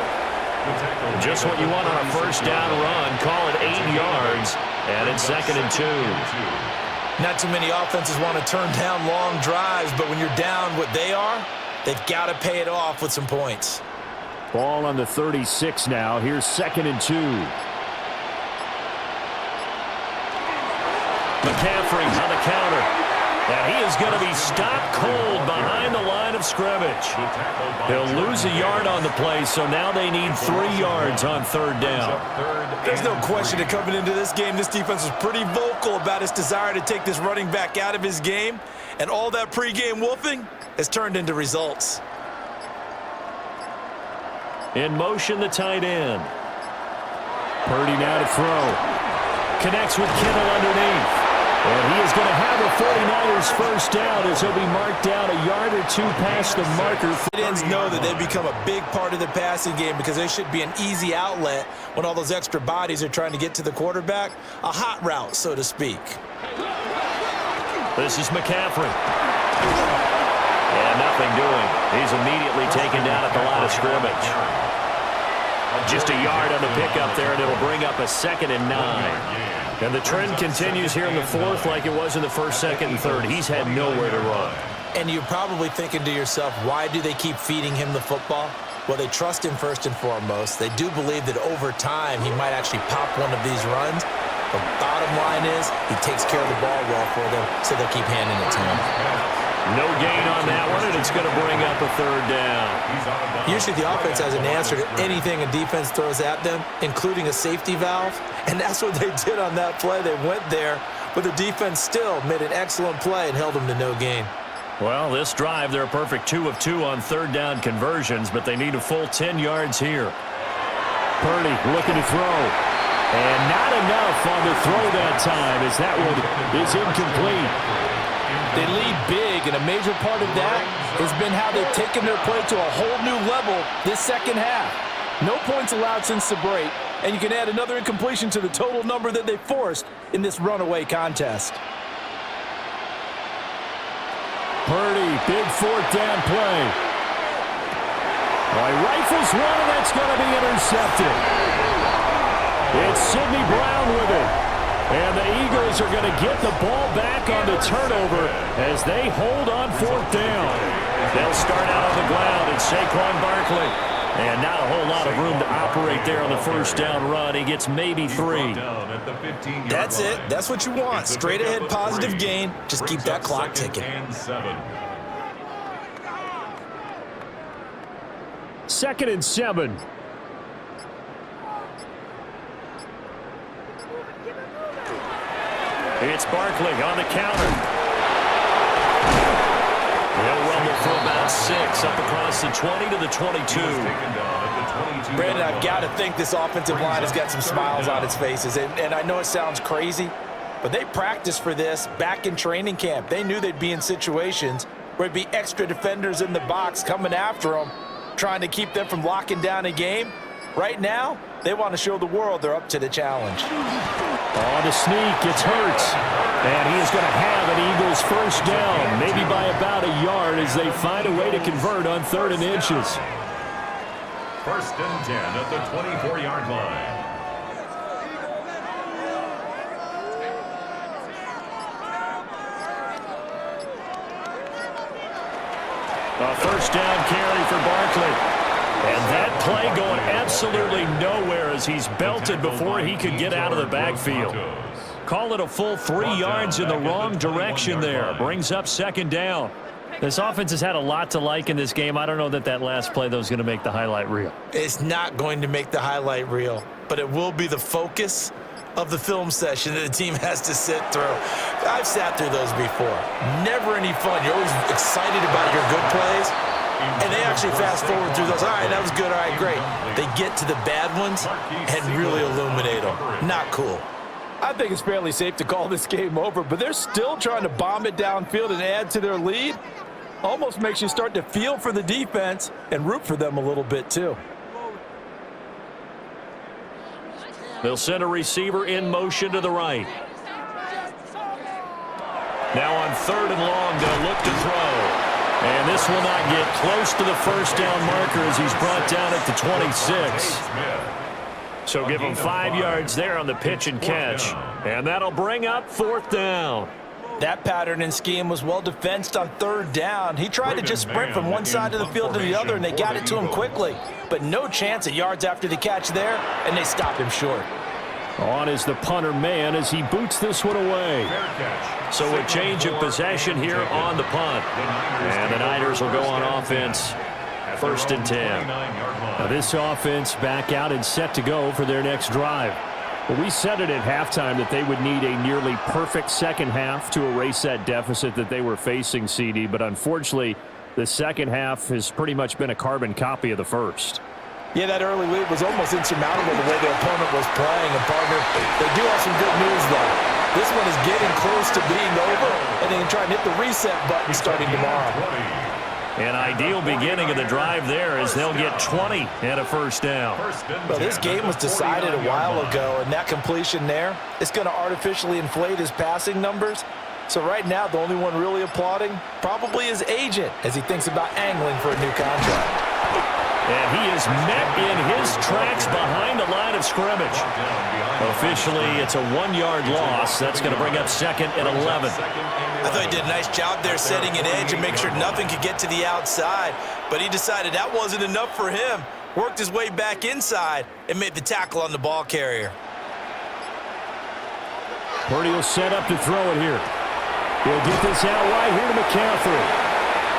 Just what you want on a 1st down run. Call it 8 yards. And it's 2nd and 2. Not too many offenses want to turn down long drives, but when you're down what they are, they've got to pay it off with some points. Ball on the 36 now. Here's 2nd and 2. McCaffrey on the counter. And he is going to be stopped cold behind the line of scrimmage. He'll lose a yard on the play, so now they need 3 yards on third down. There's no question that coming into this game, this defense was pretty vocal about its desire to take this running back out of his game, and all that pregame wolfing has turned into results. In motion, the tight end. Purdy now to throw. Connects with Kittle underneath. And he is going to have a 49ers first down as he'll be marked down a yard or 2 past the marker. Tight ends know that they've become a big part of the passing game because they should be an easy outlet when all those extra bodies are trying to get to the quarterback. A hot route, so to speak. This is McCaffrey. And nothing doing. He's immediately taken down at the line of scrimmage. Just a yard on the pickup there, and it'll bring up a 2nd and 9. And the trend continues here in the 4th like it was in the 1st, 2nd, and 3rd. He's had nowhere to run. And you're probably thinking to yourself, why do they keep feeding him the football? Well, they trust him first and foremost. They do believe that over time he might actually pop one of these runs. The bottom line is he takes care of the ball well for them, so they'll keep handing it to him. No gain on that one, and it's going to bring up a 3rd down. Usually the offense has an answer to anything a defense throws at them, including a safety valve, and that's what they did on that play. They went there, but the defense still made an excellent play and held them to no gain. Well, this drive, they're a perfect 2 of 2 on 3rd down conversions, but they need a full 10 yards here. Purdy looking to throw. And not enough on the throw that time as that one is incomplete. They lead big, and a major part of that has been how they've taken their play to a whole new level this second half. No points allowed since the break, and you can add another incompletion to the total number that they forced in this runaway contest. Purdy, big 4th down play. Well, he rifles one, and that's going to be intercepted. It's Sidney Brown with it. And the Eagles are going to get the ball back on the turnover as they hold on 4th down. They'll start out on the ground. It's Saquon Barkley. And not a whole lot of room to operate there on the 1st down run. He gets maybe 3. That's it. That's what you want. Straight ahead positive gain. Just keep that clock ticking. 2nd and 7. It's Barkley on the counter. He'll rumble for about 6 up across the 20 to the 22. Brandon, I've got to think this offensive line has got some smiles on its faces. And I know it sounds crazy, but they practiced for this back in training camp. They knew they'd be in situations where it'd be extra defenders in the box coming after them, trying to keep them from locking down a game. Right now, they want to show the world they're up to the challenge. On the sneak, it's Hurts. And he is going to have an Eagles first down, maybe by about a yard as they find a way to convert on 3rd and inches. 1st and 10 at the 24-yard line. A 1st down carry for Barkley. And that play going absolutely nowhere as he's belted before he could get out of the backfield. Call it a full 3 yards in the wrong direction there. Brings up 2nd down. This offense has had a lot to like in this game. I don't know that last play, though, is going to make the highlight reel. It's not going to make the highlight reel, but it will be the focus of the film session that the team has to sit through. I've sat through those before. Never any fun. You're always excited about your good plays. And they actually fast forward through those. All right, that was good. All right, great. They get to the bad ones and really illuminate them. Not cool. I think it's fairly safe to call this game over, but they're still trying to bomb it downfield and add to their lead. Almost makes you start to feel for the defense and root for them a little bit, too. They'll send a receiver in motion to the right. Now on 3rd and long, they'll look to throw. And this will not get close to the 1st down marker as he's brought down at the 26. So give him 5 yards there on the pitch and catch. And that'll bring up 4th down. That pattern and scheme was well defensed on 3rd down. He tried to just sprint from one side of the field to the other, and they got it to him quickly. But no chance at yards after the catch there, and they stop him short. On is the punter man as he boots this one away. So a change of possession here on the punt. And the Niners will go on offense. 1st and 10. Now this offense back out and set to go for their next drive. Well, we said it at halftime that they would need a nearly perfect second half to erase that deficit that they were facing, CD. But unfortunately, the second half has pretty much been a carbon copy of the first. Yeah, that early lead was almost insurmountable the way their opponent was playing. And, partner, they do have some good news, though. This one is getting close to being over, and they can try and hit the reset button starting tomorrow. An ideal beginning of the drive there as they'll get 20 and a first down. Well, this game was decided a while ago, and that completion there, it's going to artificially inflate his passing numbers. So right now, the only one really applauding probably his agent as he thinks about angling for a new contract. And he is met in his tracks behind the line of scrimmage. Officially, it's a 1-yard loss. That's going to bring up 2nd and 11. I thought he did a nice job there setting an edge and make sure nothing could get to the outside. But he decided that wasn't enough for him. Worked his way back inside and made the tackle on the ball carrier. Purdy will set up to throw it here. He'll get this out wide here to McCaffrey.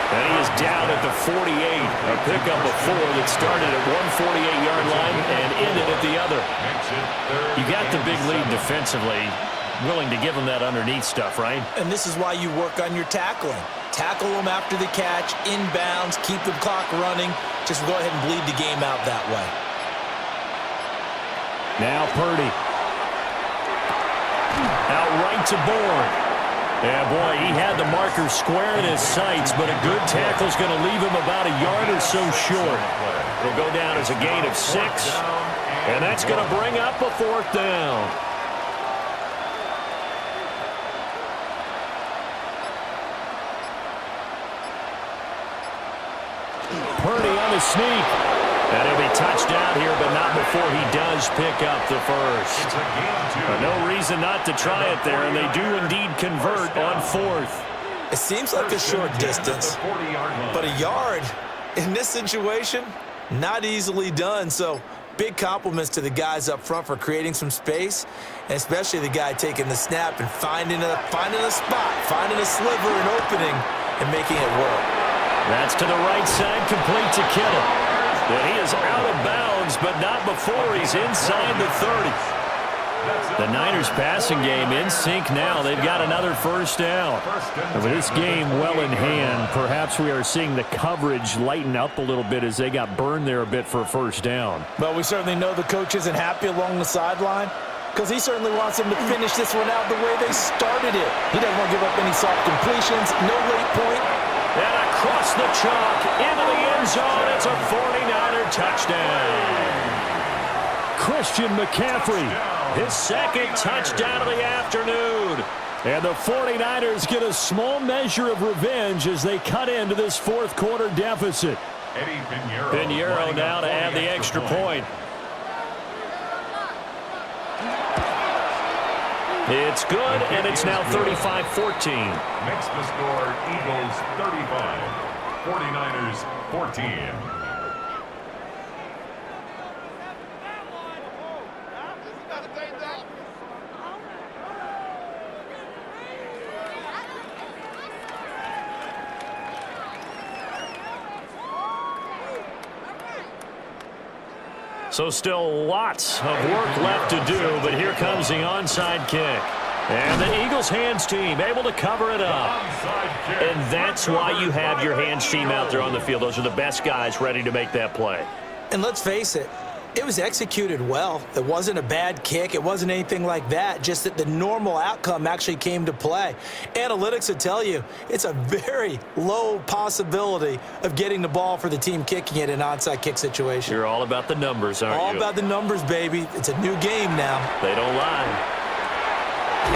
And he is down at the 48. A pickup of 4 that started at 148-yard line and ended at the other. You got the big lead defensively. Willing to give him that underneath stuff, right? And this is why you work on your tackling. Tackle them after the catch, inbounds, keep the clock running. Just go ahead and bleed the game out that way. Now Purdy. Out right to Bourne. Yeah, boy, he had the marker square in his sights, but a good tackle's going to leave him about a yard or so short. It'll go down as a gain of 6, and that's going to bring up a 4th down. Purdy on the sneak. And he'll be touched down here, but not before he does pick up the first. No reason not to try it there, and they do indeed convert on 4th. It seems like a short distance, but a yard in this situation, not easily done. So big compliments to the guys up front for creating some space, and especially the guy taking the snap and finding a spot, finding a sliver, an opening, and making it work. That's to the right side, complete to Kittle. And he is out of bounds, but not before he's inside the 30. The Niners passing game in sync now. They've got another first down. And with this game well in hand, perhaps we are seeing the coverage lighten up a little bit as they got burned there a bit for a first down. Well, we certainly know the coach isn't happy along the sideline because he certainly wants them to finish this one out the way they started it. He doesn't want to give up any soft completions, no late point. And across the chalk, into the end zone, it's a 49er touchdown. Christian McCaffrey, his 2nd touchdown of the afternoon. And the 49ers get a small measure of revenge as they cut into this 4th quarter deficit. Pinheiro now to add the extra point. It's good, and it's now 35-14. Makes the score Eagles 35, 49ers 14. So still lots of work left to do, but here comes the onside kick. And the Eagles hands team able to cover it up. And that's why you have your hands team out there on the field. Those are the best guys ready to make that play. And let's face it, it was executed well. It wasn't a bad kick. It wasn't anything like that. Just that the normal outcome actually came to play. Analytics will tell you it's a very low possibility of getting the ball for the team kicking it in an onside kick situation. You're all about the numbers, aren't you? All about the numbers, baby. It's a new game now. They don't lie.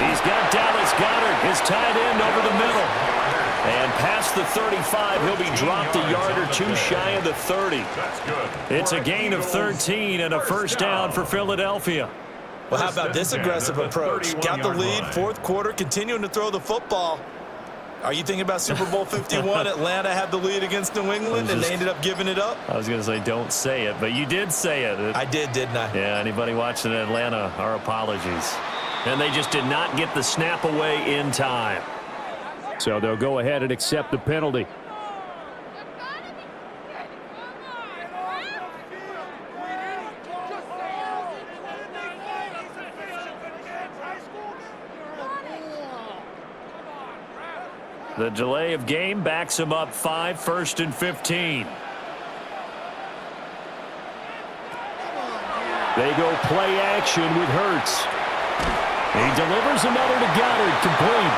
He's got Dallas Goedert, his tight end, over the middle. And past the 35, he'll be dropped a yard or two shy of the 30. It's a gain of 13 and a first down for Philadelphia. Well, how about this aggressive approach? Got the lead, 4th quarter, continuing to throw the football. Are you thinking about Super Bowl 51? Atlanta had the lead against New England, and they ended up giving it up? I was going to say don't say it, but you did say it. I did, didn't I? Yeah, anybody watching Atlanta, our apologies. And they just did not get the snap away in time. So they'll go ahead and accept the penalty. The delay of game backs him up 5, 1st and 15. They go play action with Hurts. He delivers another to Goddard, complete.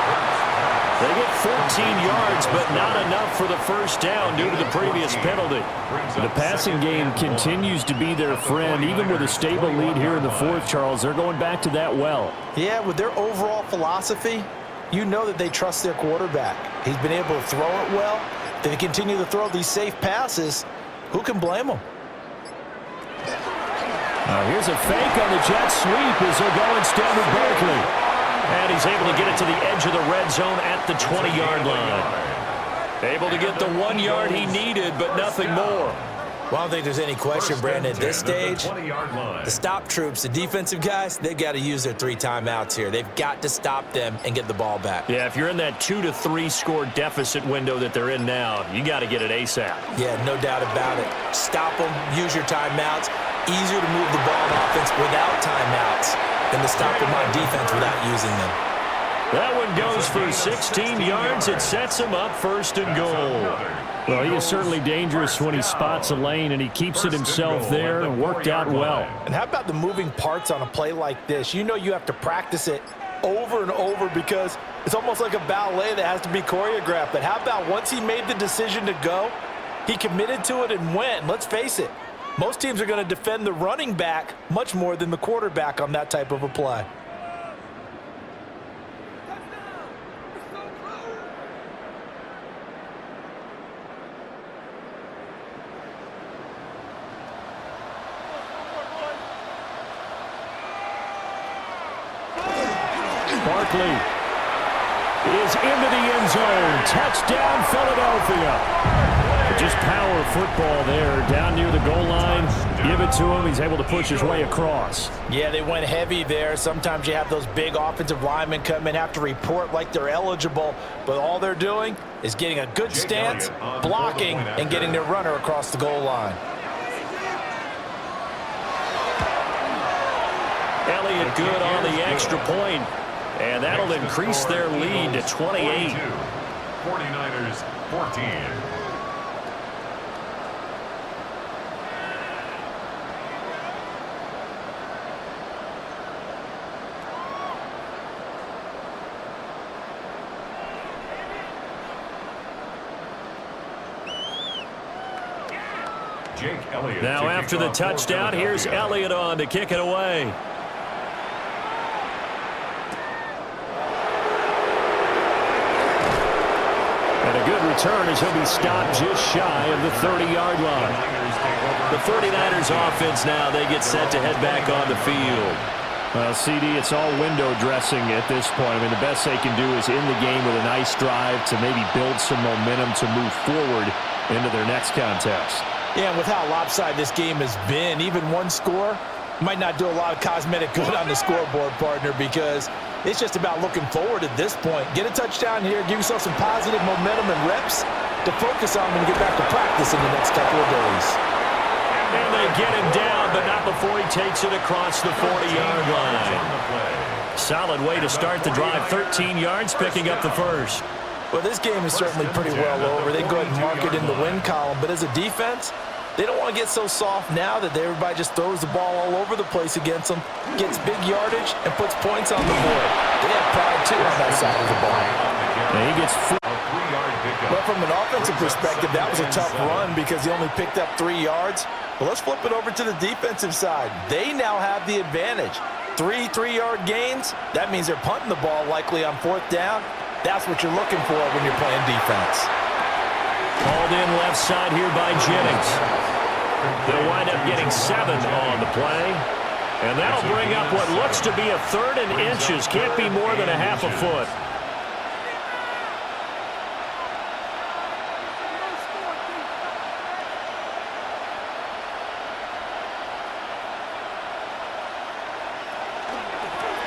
They get 14 yards, but not enough for the first down due to the previous penalty. The passing game continues to be their friend, even with a stable lead here in the fourth, Charles. They're going back to that well. Yeah, with their overall philosophy, you know that they trust their quarterback. He's been able to throw it well. They continue to throw these safe passes. Who can blame them? Here's a fake on the jet sweep as they'll go instead with Barkley. And he's able to get it to the edge of the red zone at the 20-yard line. Able to get the 1 yard he needed, but nothing more. Well, I don't think there's any question, Brandon, at this stage, the stop troops, the defensive guys, they've got to use their 3 timeouts here. They've got to stop them and get the ball back. Yeah, if you're in that 2 to 3 score deficit window that they're in now, you got to get it ASAP. Yeah, no doubt about it. Stop them, use your timeouts. Easier to move the ball on offense without timeouts than to stop them on defense without using them. That one goes for 16 yards. It sets him up 1st and goal. Well, he is certainly dangerous when he spots a lane, and he keeps it himself there and worked out well. And how about the moving parts on a play like this? You know you have to practice it over and over because it's almost like a ballet that has to be choreographed. But how about once he made the decision to go, he committed to it and went. Let's face it, most teams are going to defend the running back much more than the quarterback on that type of a play. Barkley is into the end zone. Touchdown, Philadelphia. Just power football there down near the goal line. Give it to him. He's able to push his way across. Yeah, they went heavy there. Sometimes you have those big offensive linemen come in, have to report like they're eligible, but all they're doing is getting a good stance, blocking, and getting their runner across the goal line. Elliott good on the extra point, and that'll increase their lead to 28. 49ers 14. Now after the touchdown, here's Elliott on to kick it away. And a good return as he'll be stopped just shy of the 30-yard line. The 49ers offense now, they get set to head back on the field. Well, CD, it's all window dressing at this point. I mean, the best they can do is in the game with a nice drive to maybe build some momentum to move forward into their next contest. Yeah, and with how lopsided this game has been, even one score might not do a lot of cosmetic good on the scoreboard, partner, because it's just about looking forward at this point. Get a touchdown here, give yourself some positive momentum and reps to focus on when you get back to practice in the next couple of days. And they get him down, but not before he takes it across the 40-yard line. Solid way to start the drive. 13 yards, picking up the first. Well, this game is certainly pretty well over. They go ahead and mark it in the win column. But as a defense, they don't want to get so soft now that everybody just throws the ball all over the place against them, gets big yardage, and puts points on the board. They have pride, too, on that side of the ball. And he gets But from an offensive perspective, that was a tough run because he only picked up 3 yards. But let's flip it over to the defensive side. They now have the advantage. 3 3-yard gains. That means they're punting the ball likely on 4th down. That's what you're looking for when you're playing defense. Called in left side here by Jennings. They'll wind up getting 7 on the play. And that'll bring up what looks to be a 3rd and inches. Can't be more than a half a foot.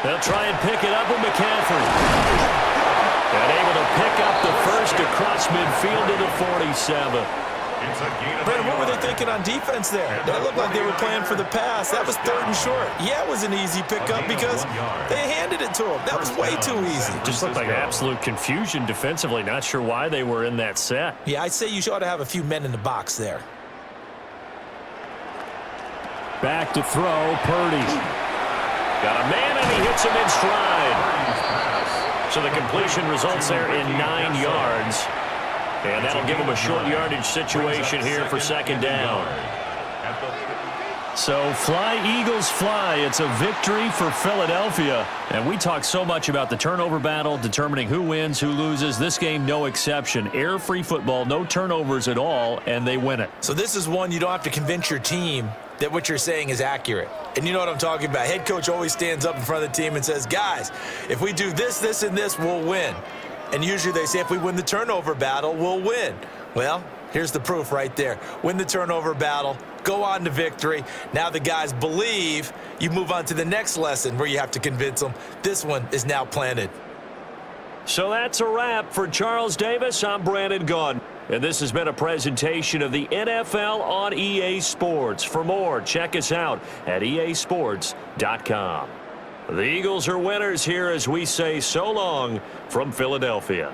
They'll try and pick it up with McCaffrey. And able to pick up the first across midfield to the 47. Brandon, what were they thinking on defense there? That looked like they were playing for the pass. That was 3rd and short. Yeah, it was an easy pickup because they handed it to him. That was way too easy. Just looked like absolute confusion defensively. Not sure why they were in that set. Yeah, I'd say you ought to have a few men in the box there. Back to throw, Purdy. Got a man, and he hits him in stride. So the completion results there in 9 yards. And that'll give him a short yardage situation here for 2nd down. So fly, Eagles, fly. It's a victory for Philadelphia. And we talk so much about the turnover battle, determining who wins, who loses. This game, no exception. Air-free football, no turnovers at all, and they win it. So this is one you don't have to convince your team that what you're saying is accurate. And you know what I'm talking about. Head coach always stands up in front of the team and says, guys, if we do this, this, and this, we'll win. And usually they say if we win the turnover battle, we'll win. Well, here's the proof right there. Win the turnover battle, go on to victory. Now the guys believe. You move on to the next lesson where you have to convince them. This one is now planted. So that's a wrap for Charles Davis. I'm Brandon Gaudin. And this has been a presentation of the NFL on EA Sports. For more, check us out at easports.com. The Eagles are winners here as we say so long from Philadelphia.